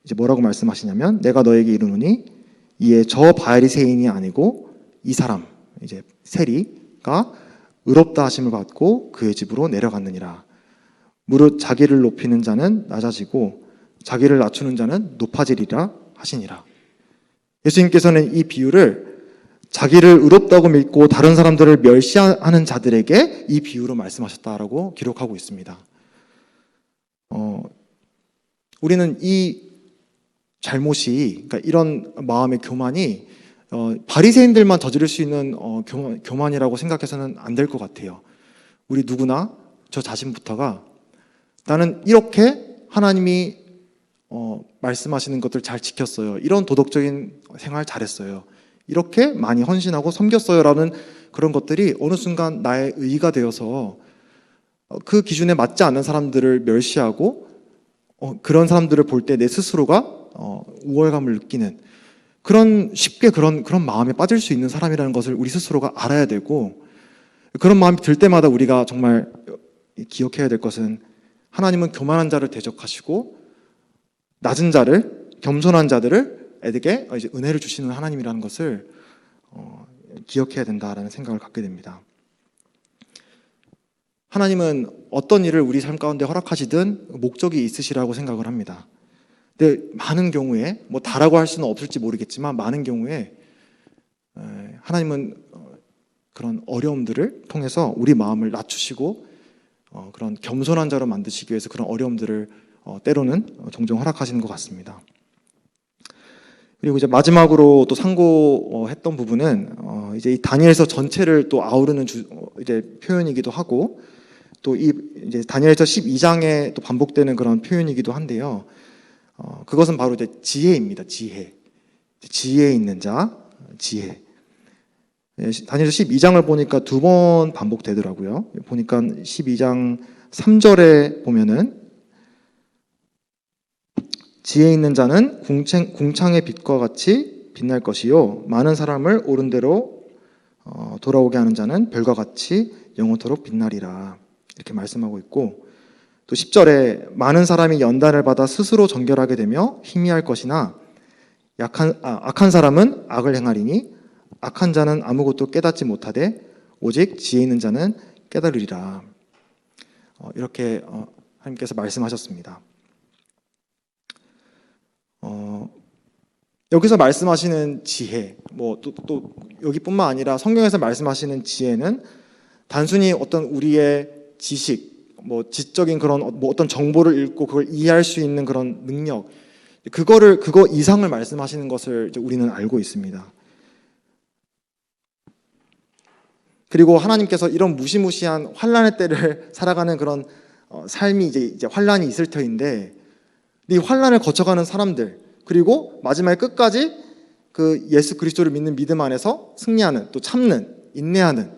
A: 이제 뭐라고 말씀하시냐면 내가 너에게 이르노니 이에 저 바리새인이 아니고 이 사람 이제 세리가 의롭다 하심을 받고 그의 집으로 내려갔느니라. 무릇 자기를 높이는 자는 낮아지고 자기를 낮추는 자는 높아지리라 하시니라. 예수님께서는 이 비유를 자기를 의롭다고 믿고 다른 사람들을 멸시하는 자들에게 이 비유로 말씀하셨다라고 기록하고 있습니다. 우리는 이 잘못이, 그러니까 이런 마음의 교만이 바리새인들만 저지를 수 있는 교만이라고 생각해서는 안 될 것 같아요. 우리 누구나 저 자신부터가 나는 이렇게 하나님이 말씀하시는 것들 잘 지켰어요. 이런 도덕적인 생활 잘했어요. 이렇게 많이 헌신하고 섬겼어요. 라는 그런 것들이 어느 순간 나의 의의가 되어서 그 기준에 맞지 않는 사람들을 멸시하고 그런 사람들을 볼 때 내 스스로가 우월감을 느끼는 쉽게 그런 마음에 빠질 수 있는 사람이라는 것을 우리 스스로가 알아야 되고, 그런 마음이 들 때마다 우리가 정말 기억해야 될 것은 하나님은 교만한 자를 대적하시고 낮은 자를, 겸손한 자들에게 이제 은혜를 주시는 하나님이라는 것을 기억해야 된다라는 생각을 갖게 됩니다. 하나님은 어떤 일을 우리 삶 가운데 허락하시든 목적이 있으시라고 생각을 합니다. 근데 많은 경우에 다라고 할 수는 없을지 모르겠지만 많은 경우에 하나님은 그런 어려움들을 통해서 우리 마음을 낮추시고 그런 겸손한 자로 만드시기 위해서 그런 어려움들을 때로는 종종 허락하시는 것 같습니다. 그리고 이제 마지막으로 또 상고했던 부분은 이제 이 다니엘서 전체를 또 아우르는 이제 표현이기도 하고 또 이제 다니엘서 12장에 또 반복되는 그런 표현이기도 한데요. 그것은 바로 이제 지혜입니다. 지혜에 있는 자, 지혜. 다니엘서 12장을 보니까 2번 반복되더라고요. 보니까 12장 3절에 보면은 지혜 있는 자는 궁창의 빛과 같이 빛날 것이요 많은 사람을 옳은 대로 돌아오게 하는 자는 별과 같이 영원토록 빛나리라. 이렇게 말씀하고 있고, 또 10절에 많은 사람이 연단을 받아 스스로 정결하게 되며 희미할 것이나 악한 사람은 악을 행하리니 악한 자는 아무것도 깨닫지 못하되 오직 지혜 있는 자는 깨달으리라. 이렇게 하나님께서 말씀하셨습니다. 여기서 말씀하시는 지혜, 또 여기뿐만 아니라 성경에서 말씀하시는 지혜는 단순히 어떤 우리의 지식, 지적인 그런 어떤 정보를 읽고 그걸 이해할 수 있는 그런 능력, 그거 이상을 말씀하시는 것을 이제 우리는 알고 있습니다. 그리고 하나님께서 이런 무시무시한 환난의 때를 살아가는 그런 삶이 이제 환난이 있을 터인데, 이 환난을 거쳐가는 사람들, 그리고 마지막에 끝까지 그 예수 그리스도를 믿는 믿음 안에서 승리하는, 또 참는, 인내하는,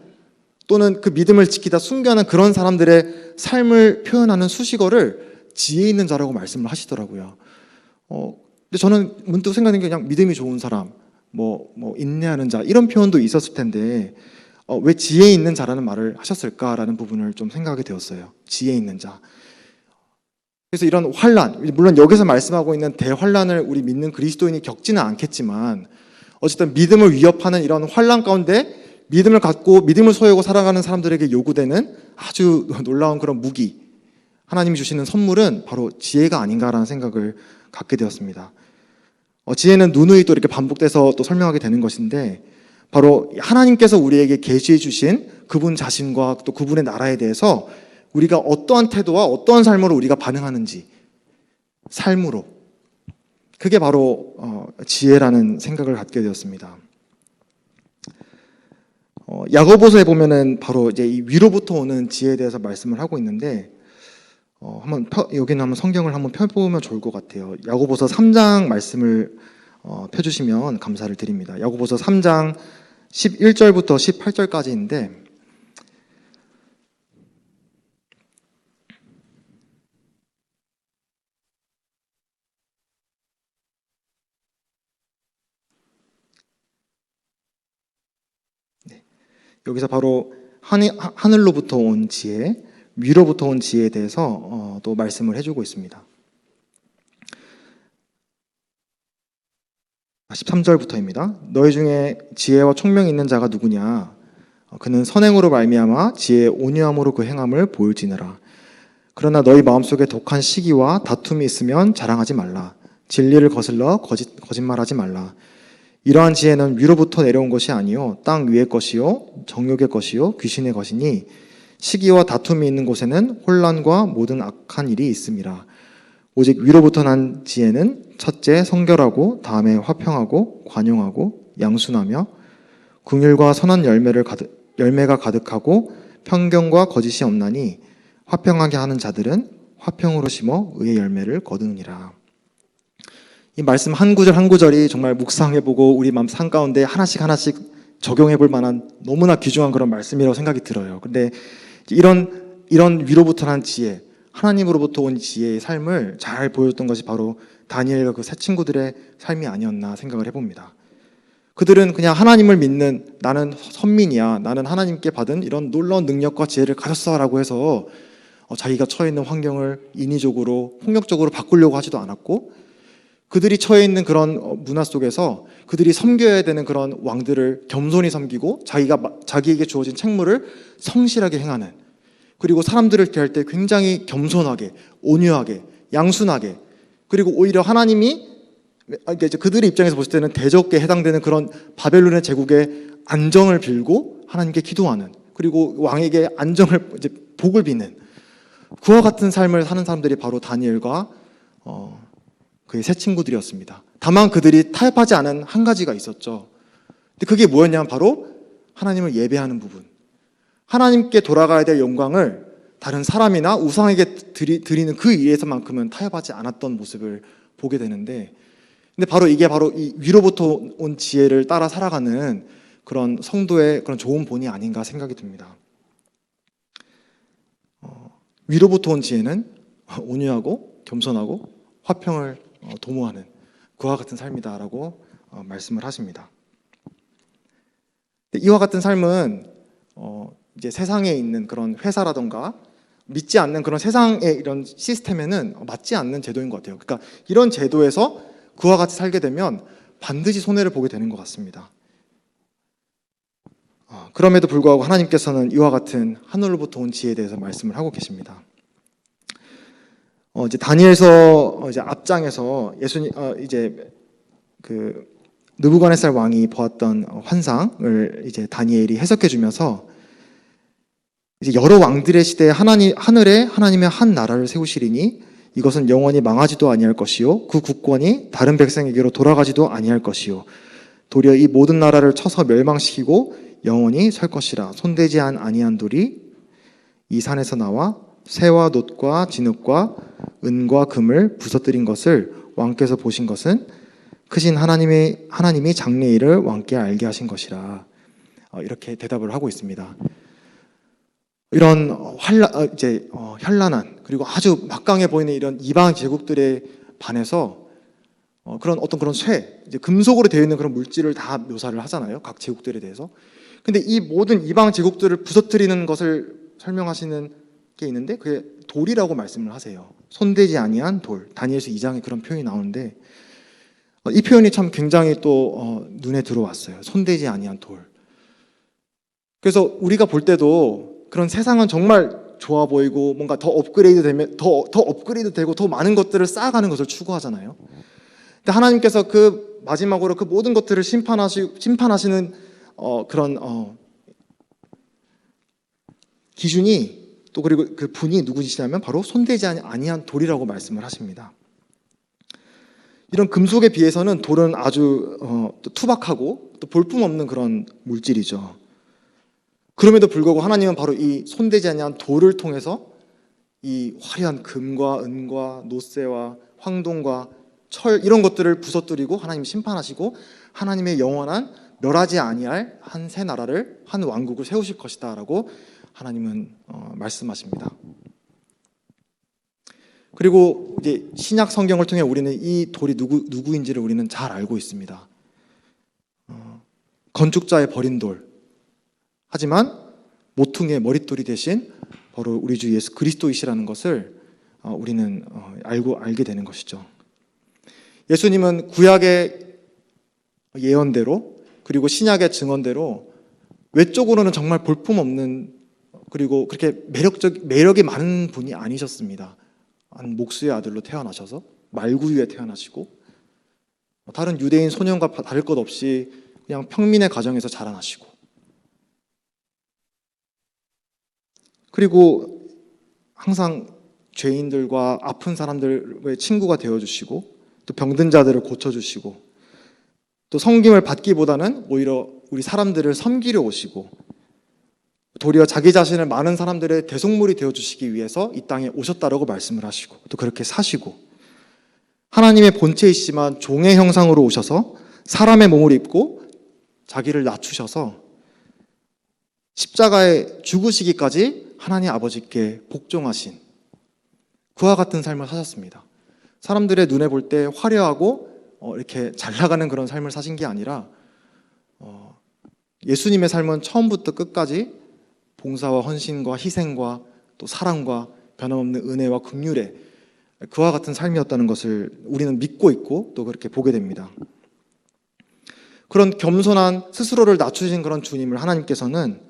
A: 또는 그 믿음을 지키다 순교하는 그런 사람들의 삶을 표현하는 수식어를 지혜 있는 자라고 말씀을 하시더라고요. 근데 저는 문득 생각한 게 그냥 믿음이 좋은 사람, 인내하는 자, 이런 표현도 있었을 텐데 왜 지혜 있는 자라는 말을 하셨을까라는 부분을 좀 생각하게 되었어요. 지혜 있는 자. 그래서 이런 환난, 물론 여기서 말씀하고 있는 대환난을 우리 믿는 그리스도인이 겪지는 않겠지만 어쨌든 믿음을 위협하는 이런 환난 가운데 믿음을 갖고 믿음을 소유하고 살아가는 사람들에게 요구되는 아주 놀라운 그런 무기, 하나님이 주시는 선물은 바로 지혜가 아닌가라는 생각을 갖게 되었습니다. 지혜는 누누이 또 이렇게 반복돼서 또 설명하게 되는 것인데, 바로 하나님께서 우리에게 계시해 주신 그분 자신과 또 그분의 나라에 대해서 우리가 어떠한 태도와 어떠한 삶으로 우리가 반응하는지, 삶으로, 그게 바로 지혜라는 생각을 갖게 되었습니다. 야고보서에 보면은 바로 이제 이 위로부터 오는 지혜에 대해서 말씀을 하고 있는데, 여기는 한번 성경을 한번 펴보면 좋을 것 같아요. 야고보서 3장 말씀을 펴주시면 감사를 드립니다. 야고보서 3장 11절부터 18절까지인데 여기서 바로 하늘로부터 온 지혜, 위로부터 온 지혜에 대해서 또 말씀을 해주고 있습니다. 13절부터입니다. 너희 중에 지혜와 총명이 있는 자가 누구냐? 그는 선행으로 말미암아 지혜의 온유함으로 그 행함을 보일지니라. 그러나 너희 마음속에 독한 시기와 다툼이 있으면 자랑하지 말라. 진리를 거슬러 거짓말하지 말라. 이러한 지혜는 위로부터 내려온 것이 아니요 땅 위의 것이요 정욕의 것이요 귀신의 것이니 시기와 다툼이 있는 곳에는 혼란과 모든 악한 일이 있음이라. 오직 위로부터 난 지혜는 첫째 성결하고 다음에 화평하고 관용하고 양순하며 긍휼과 선한 열매가 가득하고 편견과 거짓이 없나니 화평하게 하는 자들은 화평으로 심어 의의 열매를 거두느니라. 이 말씀 한 구절 한 구절이 정말 묵상해보고 우리 마음 삶 가운데 하나씩 적용해볼 만한 너무나 귀중한 그런 말씀이라고 생각이 들어요. 근데 이런 위로부터 난 지혜, 하나님으로부터 온 지혜의 삶을 잘 보여줬던 것이 바로 다니엘과 그 세 친구들의 삶이 아니었나 생각을 해봅니다. 그들은 그냥 하나님을 믿는, 나는 선민이야, 나는 하나님께 받은 이런 놀라운 능력과 지혜를 가졌어 라고 해서 자기가 처해 있는 환경을 인위적으로 폭력적으로 바꾸려고 하지도 않았고, 그들이 처해 있는 그런 문화 속에서 그들이 섬겨야 되는 그런 왕들을 겸손히 섬기고 자기에게 주어진 책무를 성실하게 행하는, 그리고 사람들을 대할 때 굉장히 겸손하게, 온유하게, 양순하게, 그리고 오히려 하나님이 이제 그들의 입장에서 봤을 때는 대적에 해당되는 그런 바벨론의 제국의 안정을 빌고 하나님께 기도하는, 그리고 왕에게 안정을 이제 복을 비는 그와 같은 삶을 사는 사람들이 바로 다니엘과 그의 세 친구들이었습니다. 다만 그들이 타협하지 않은 한 가지가 있었죠. 근데 그게 뭐였냐면 바로 하나님을 예배하는 부분. 하나님께 돌아가야 될 영광을 다른 사람이나 우상에게 드리는 그 일에서만큼은 타협하지 않았던 모습을 보게 되는데, 근데 바로 이게 바로 이 위로부터 온 지혜를 따라 살아가는 그런 성도의 그런 좋은 본이 아닌가 생각이 듭니다. 위로부터 온 지혜는 온유하고 겸손하고 화평을 도모하는 그와 같은 삶이다라고 말씀을 하십니다. 이와 같은 삶은 이제 세상에 있는 그런 회사라던가 믿지 않는 그런 세상의 이런 시스템에는 맞지 않는 제도인 것 같아요. 그러니까 이런 제도에서 그와 같이 살게 되면 반드시 손해를 보게 되는 것 같습니다. 그럼에도 불구하고 하나님께서는 이와 같은 하늘로부터 온 지혜에 대해서 말씀을 하고 계십니다. 이제 다니엘서 이제 앞장에서 예수님 이제 그 느부갓네살 왕이 보았던 환상을 이제 다니엘이 해석해 주면서 이제 여러 왕들의 시대에 하늘에 하나님의 한 나라를 세우시리니 이것은 영원히 망하지도 아니할 것이요 그 국권이 다른 백성에게로 돌아가지도 아니할 것이요 도리어 이 모든 나라를 쳐서 멸망시키고 영원히 설 것이라. 손대지 아니한 돌이 이 산에서 나와 새와 놋과 진흙과 은과 금을 부서뜨린 것을 왕께서 보신 것은 크신 하나님이 장래일을 왕께 알게 하신 것이라. 이렇게 대답을 하고 있습니다. 이런 현란한 그리고 아주 막강해 보이는 이런 이방 제국들에 반해서 그런 어떤 그런 이제 금속으로 되어 있는 그런 물질을 다 묘사를 하잖아요. 각 제국들에 대해서. 근데 이 모든 이방 제국들을 부서뜨리는 것을 설명하시는 게 있는데 그게 돌이라고 말씀을 하세요. 손대지 아니한 돌. 다니엘서 2장에 그런 표현이 나오는데 이 표현이 참 굉장히 또 눈에 들어왔어요. 손대지 아니한 돌. 그래서 우리가 볼 때도 그런 세상은 정말 좋아 보이고 뭔가 더 업그레이드 되면 더 업그레이드 되고 더 많은 것들을 쌓아가는 것을 추구하잖아요. 근데 하나님께서 그 마지막으로 그 모든 것들을 심판하시는 그런 기준이 또 그리고 그 분이 누구시냐면 바로 손대지 아니한 돌이라고 말씀을 하십니다. 이런 금속에 비해서는 돌은 아주 또 투박하고 또 볼품없는 그런 물질이죠. 그럼에도 불구하고 하나님은 바로 이 손대지 아니한 돌을 통해서 이 화려한 금과 은과 노쇠와 황동과 철 이런 것들을 부서뜨리고 하나님 심판하시고 하나님의 영원한 멸하지 아니할 한 새 나라를 한 왕국을 세우실 것이다라고 하나님은 말씀하십니다. 그리고 이제 신약 성경을 통해 우리는 이 돌이 누구인지를 우리는 잘 알고 있습니다. 건축자의 버린 돌. 하지만 모퉁이의 머릿돌이 대신 바로 우리 주 예수 그리스도이시라는 것을 우리는 알게 되는 것이죠. 예수님은 구약의 예언대로 그리고 신약의 증언대로 외적으로는 정말 볼품없는 그리고 그렇게 매력이 많은 분이 아니셨습니다. 한 목수의 아들로 태어나셔서 말구유에 태어나시고 다른 유대인 소년과 다를 것 없이 그냥 평민의 가정에서 자라나시고 그리고 항상 죄인들과 아픈 사람들의 친구가 되어주시고 또 병든 자들을 고쳐주시고 또 섬김을 받기보다는 오히려 우리 사람들을 섬기려 오시고 도리어 자기 자신을 많은 사람들의 대속물이 되어주시기 위해서 이 땅에 오셨다라고 말씀을 하시고 또 그렇게 사시고 하나님의 본체이시지만 종의 형상으로 오셔서 사람의 몸을 입고 자기를 낮추셔서 십자가에 죽으시기까지 하나님 아버지께 복종하신 그와 같은 삶을 사셨습니다. 사람들의 눈에 볼 때 화려하고 이렇게 잘 나가는 그런 삶을 사신 게 아니라 예수님의 삶은 처음부터 끝까지 봉사와 헌신과 희생과 또 사랑과 변함없는 은혜와 긍휼에 그와 같은 삶이었다는 것을 우리는 믿고 있고 또 그렇게 보게 됩니다. 그런 겸손한 스스로를 낮추신 그런 주님을 하나님께서는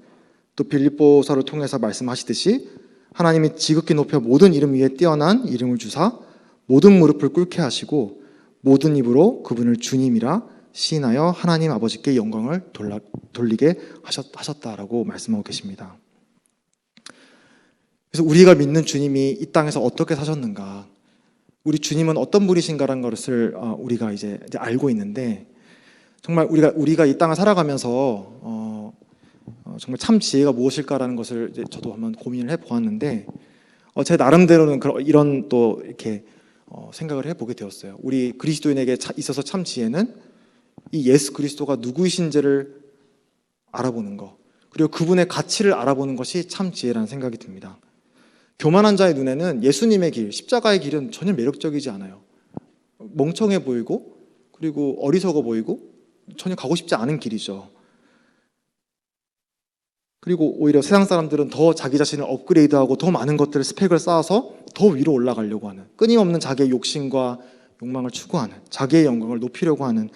A: 또 빌립보서를 통해서 말씀하시듯이 하나님이 지극히 높여 모든 이름 위에 뛰어난 이름을 주사 모든 무릎을 꿇게 하시고 모든 입으로 그분을 주님이라 시인하여 하나님 아버지께 영광을 돌리게 하셨다라고 말씀하고 계십니다. 그래서 우리가 믿는 주님이 이 땅에서 어떻게 사셨는가, 우리 주님은 어떤 분이신가라는 것을 우리가 이제 알고 있는데 정말 우리가 이 땅을 살아가면서 정말 참 지혜가 무엇일까라는 것을 이제 저도 한번 고민을 해보았는데 제 나름대로는 이런 또 이렇게 생각을 해보게 되었어요. 우리 그리스도인에게 있어서 참 지혜는 이 예수 그리스도가 누구이신지를 알아보는 것 그리고 그분의 가치를 알아보는 것이 참 지혜라는 생각이 듭니다. 교만한 자의 눈에는 예수님의 길, 십자가의 길은 전혀 매력적이지 않아요. 멍청해 보이고 그리고 어리석어 보이고 전혀 가고 싶지 않은 길이죠. 그리고 오히려 세상 사람들은 더 자기 자신을 업그레이드하고 더 많은 것들을 스펙을 쌓아서 더 위로 올라가려고 하는 끊임없는 자기의 욕심과 욕망을 추구하는 자기의 영광을 높이려고 하는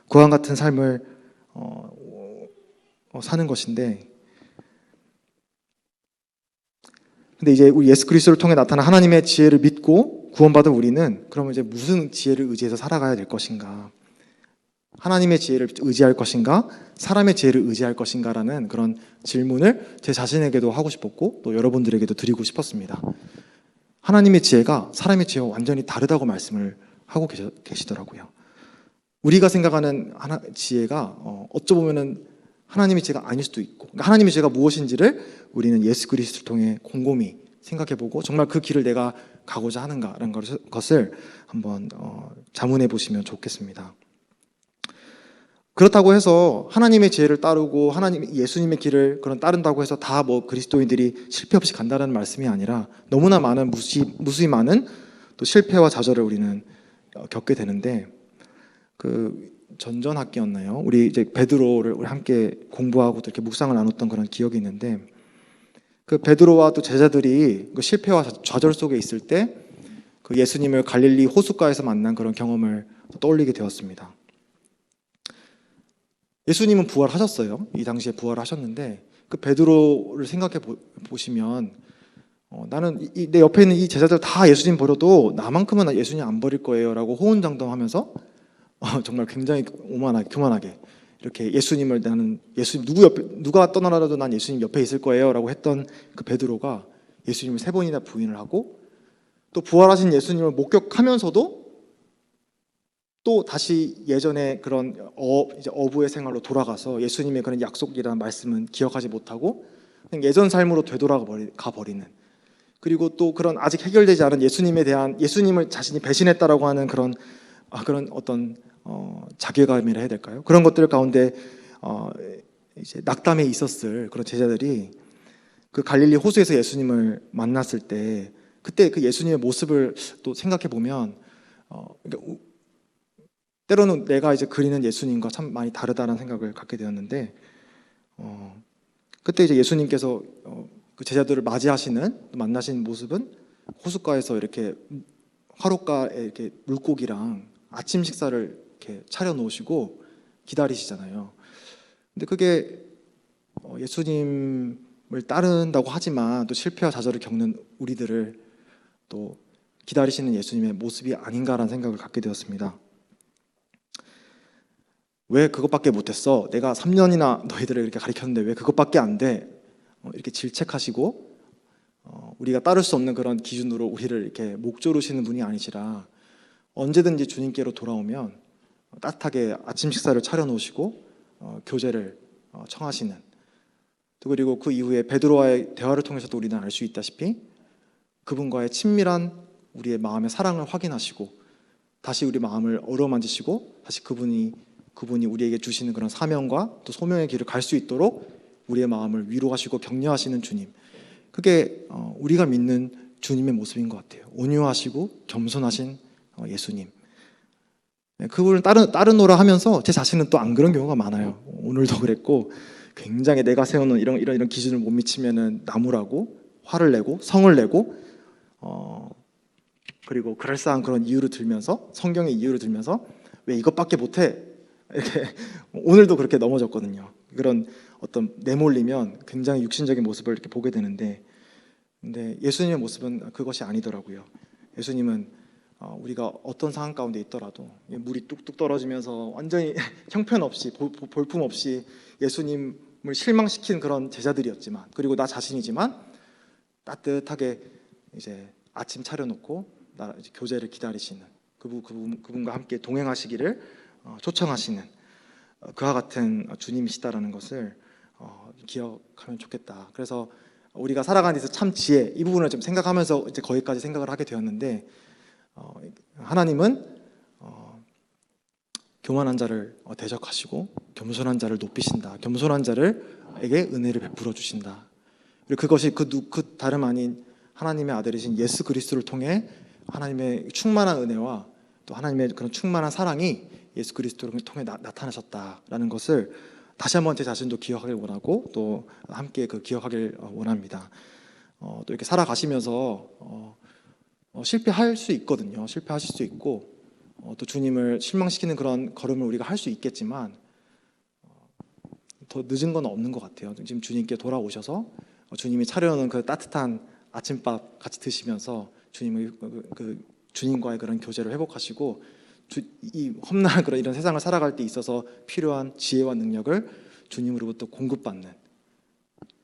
A: 그와 같은 삶을 사는 것인데 근데 이제 우리 예수 그리스도를 통해 나타난 하나님의 지혜를 믿고 구원받은 우리는 그러면 이제 무슨 지혜를 의지해서 살아가야 될 것인가? 하나님의 지혜를 의지할 것인가? 사람의 지혜를 의지할 것인가라는 그런 질문을 제 자신에게도 하고 싶었고 또 여러분들에게도 드리고 싶었습니다. 하나님의 지혜가 사람의 지혜와 완전히 다르다고 말씀을 하고 계시더라고요. 우리가 생각하는 지혜가 어쩌보면은 하나님의 지혜가 아닐 수도 있고 그러니까 하나님의 지혜가 무엇인지를 우리는 예수 그리스도를 통해 곰곰이 생각해보고 정말 그 길을 내가 가고자 하는가라는 것을 한번 자문해 보시면 좋겠습니다. 그렇다고 해서 하나님의 지혜를 따르고 예수님의 길을 따른다고 해서 다 그리스도인들이 실패 없이 간다는 말씀이 아니라 너무나 많은 무수히 많은 또 실패와 좌절을 우리는 겪게 되는데 전전학기였나요? 우리 이제 베드로를 우리 함께 공부하고 또 이렇게 묵상을 나눴던 그런 기억이 있는데 그 베드로와 또 제자들이 그 실패와 좌절 속에 있을 때 그 예수님을 갈릴리 호숫가에서 만난 그런 경험을 떠올리게 되었습니다. 예수님은 부활하셨어요. 이 당시에 부활하셨는데 그 베드로를 생각해 보시면 나는 내 옆에 있는 이 제자들 다 예수님 버려도 나만큼은 예수님 안 버릴 거예요 라고 호언장담하면서 정말 굉장히 교만하게 이렇게 예수님을 나는 누가 떠나라도 난 예수님 옆에 있을 거예요 라고 했던 그 베드로가 예수님을 3번이나 부인을 하고 또 부활하신 예수님을 목격하면서도 또 다시 예전에 그런 이제 어부의 생활로 돌아가서 예수님의 그런 약속이라는 말씀은 기억하지 못하고 그냥 예전 삶으로 되돌아가 버리는 그리고 또 그런 아직 해결되지 않은 예수님에 대한, 예수님을 자신이 배신했다라고 하는 그런 어떤 자괴감이라 해야 될까요? 그런 것들 가운데 이제 낙담에 있었을 그런 제자들이 그 갈릴리 호수에서 예수님을 만났을 때, 그때 그 예수님의 모습을 또 생각해 보면 그러니까 때로는 내가 이제 그리는 예수님과 참 많이 다르다는 생각을 갖게 되었는데, 그때 이제 예수님께서 그 제자들을 맞이하시는, 만나신 모습은 호숫가에서 이렇게 화롯가에 이렇게 물고기랑 아침 식사를 이렇게 차려 놓으시고 기다리시잖아요. 근데 그게 예수님을 따른다고 하지만 또 실패와 좌절을 겪는 우리들을 또 기다리시는 예수님의 모습이 아닌가라는 생각을 갖게 되었습니다. 왜 그것밖에 못했어? 내가 3년이나 너희들을 이렇게 가르쳤는데 왜 그것밖에 안 돼? 이렇게 질책하시고 우리가 따를 수 없는 그런 기준으로 우리를 이렇게 목 조르시는 분이 아니시라, 언제든지 주님께로 돌아오면 따뜻하게 아침 식사를 차려 놓으시고 교제를 청하시는, 또 그리고 그 이후에 베드로와의 대화를 통해서도 우리는 알 수 있다시피 그분과의 친밀한 우리의 마음의 사랑을 확인하시고 다시 우리 마음을 어루만지시고 다시 그분이 우리에게 주시는 그런 사명과 또 소명의 길을 갈 수 있도록 우리의 마음을 위로하시고 격려하시는 주님, 그게 우리가 믿는 주님의 모습인 것 같아요. 온유하시고 겸손하신 예수님. 그분을 따르노라 하면서 제 자신은 또 안 그런 경우가 많아요. 오늘도 그랬고, 굉장히 내가 세우는 이런 기준을 못 미치면은 나무라고 화를 내고 성을 내고 그리고 그럴싸한 그런 이유를 들면서, 성경의 이유를 들면서 왜 이것밖에 못해? 이렇게 오늘도 그렇게 넘어졌거든요. 그런 어떤 내몰리면 굉장히 육신적인 모습을 이렇게 보게 되는데, 근데 예수님의 모습은 그것이 아니더라고요. 예수님은 우리가 어떤 상황 가운데 있더라도 물이 뚝뚝 떨어지면서 완전히 형편없이 볼품 없이 예수님을 실망시킨 그런 제자들이었지만, 그리고 나 자신이지만 따뜻하게 이제 아침 차려놓고 이제 교제를 기다리시는 그분과 함께 동행하시기를 초청하시는 그와 같은 주님이시다라는 것을 기억하면 좋겠다. 그래서 우리가 살아가는 데서 참 지혜, 이 부분을 좀 생각하면서 이제 거기까지 생각을 하게 되었는데, 하나님은 교만한 자를 대적하시고 겸손한 자를 높이신다. 겸손한 자를에게 은혜를 베풀어 주신다. 그리고 그것이 그 다름 아닌 하나님의 아들이신 예수 그리스도를 통해 하나님의 충만한 은혜와 또 하나님의 그런 충만한 사랑이 예수 그리스도를 통해 나타나셨다라는 것을 다시 한번 제 자신도 기억하길 원하고 또 함께 기억하길 원합니다. 또 이렇게 살아가시면서 실패할 수 있거든요. 실패하실 수 있고 또 주님을 실망시키는 그런 걸음을 우리가 할 수 있겠지만 더 늦은 건 없는 것 같아요. 지금 주님께 돌아오셔서 주님이 차려놓은 그 따뜻한 아침밥 같이 드시면서 주님과의 그런 교제를 회복하시고 이 험난한 이런 세상을 살아갈 때 있어서 필요한 지혜와 능력을 주님으로부터 공급받는,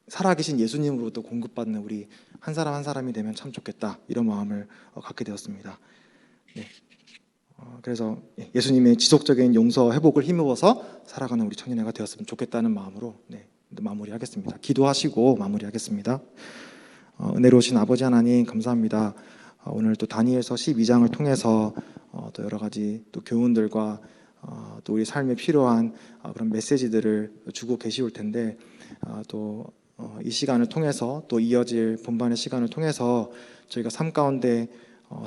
A: 살아계신 예수님으로부터 공급받는 우리 한 사람 한 사람이 되면 참 좋겠다, 이런 마음을 갖게 되었습니다. 네. 그래서 예수님의 지속적인 용서 회복을 힘입어서 살아가는 우리 청년회가 되었으면 좋겠다는 마음으로 마무리하겠습니다. 기도하시고 마무리하겠습니다. 은혜로우신 아버지 하나님, 감사합니다. 오늘 또 다니엘서 12장을 통해서 또 여러 가지 또 교훈들과 또 우리 삶에 필요한 그런 메시지들을 주고 계시올 텐데, 또 이 시간을 통해서 또 이어질 본반의 시간을 통해서 저희가 삶 가운데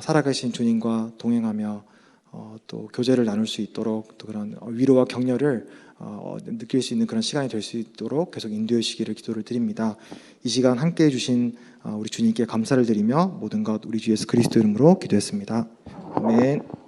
A: 살아계신 주님과 동행하며 또 교제를 나눌 수 있도록, 또 그런 위로와 격려를 느낄 수 있는 그런 시간이 될 수 있도록 계속 인도해 주시기를 기도를 드립니다. 이 시간 함께해 주신 우리 주님께 감사를 드리며 모든 것 우리 주 예수 그리스도 이름으로 기도했습니다. 아멘.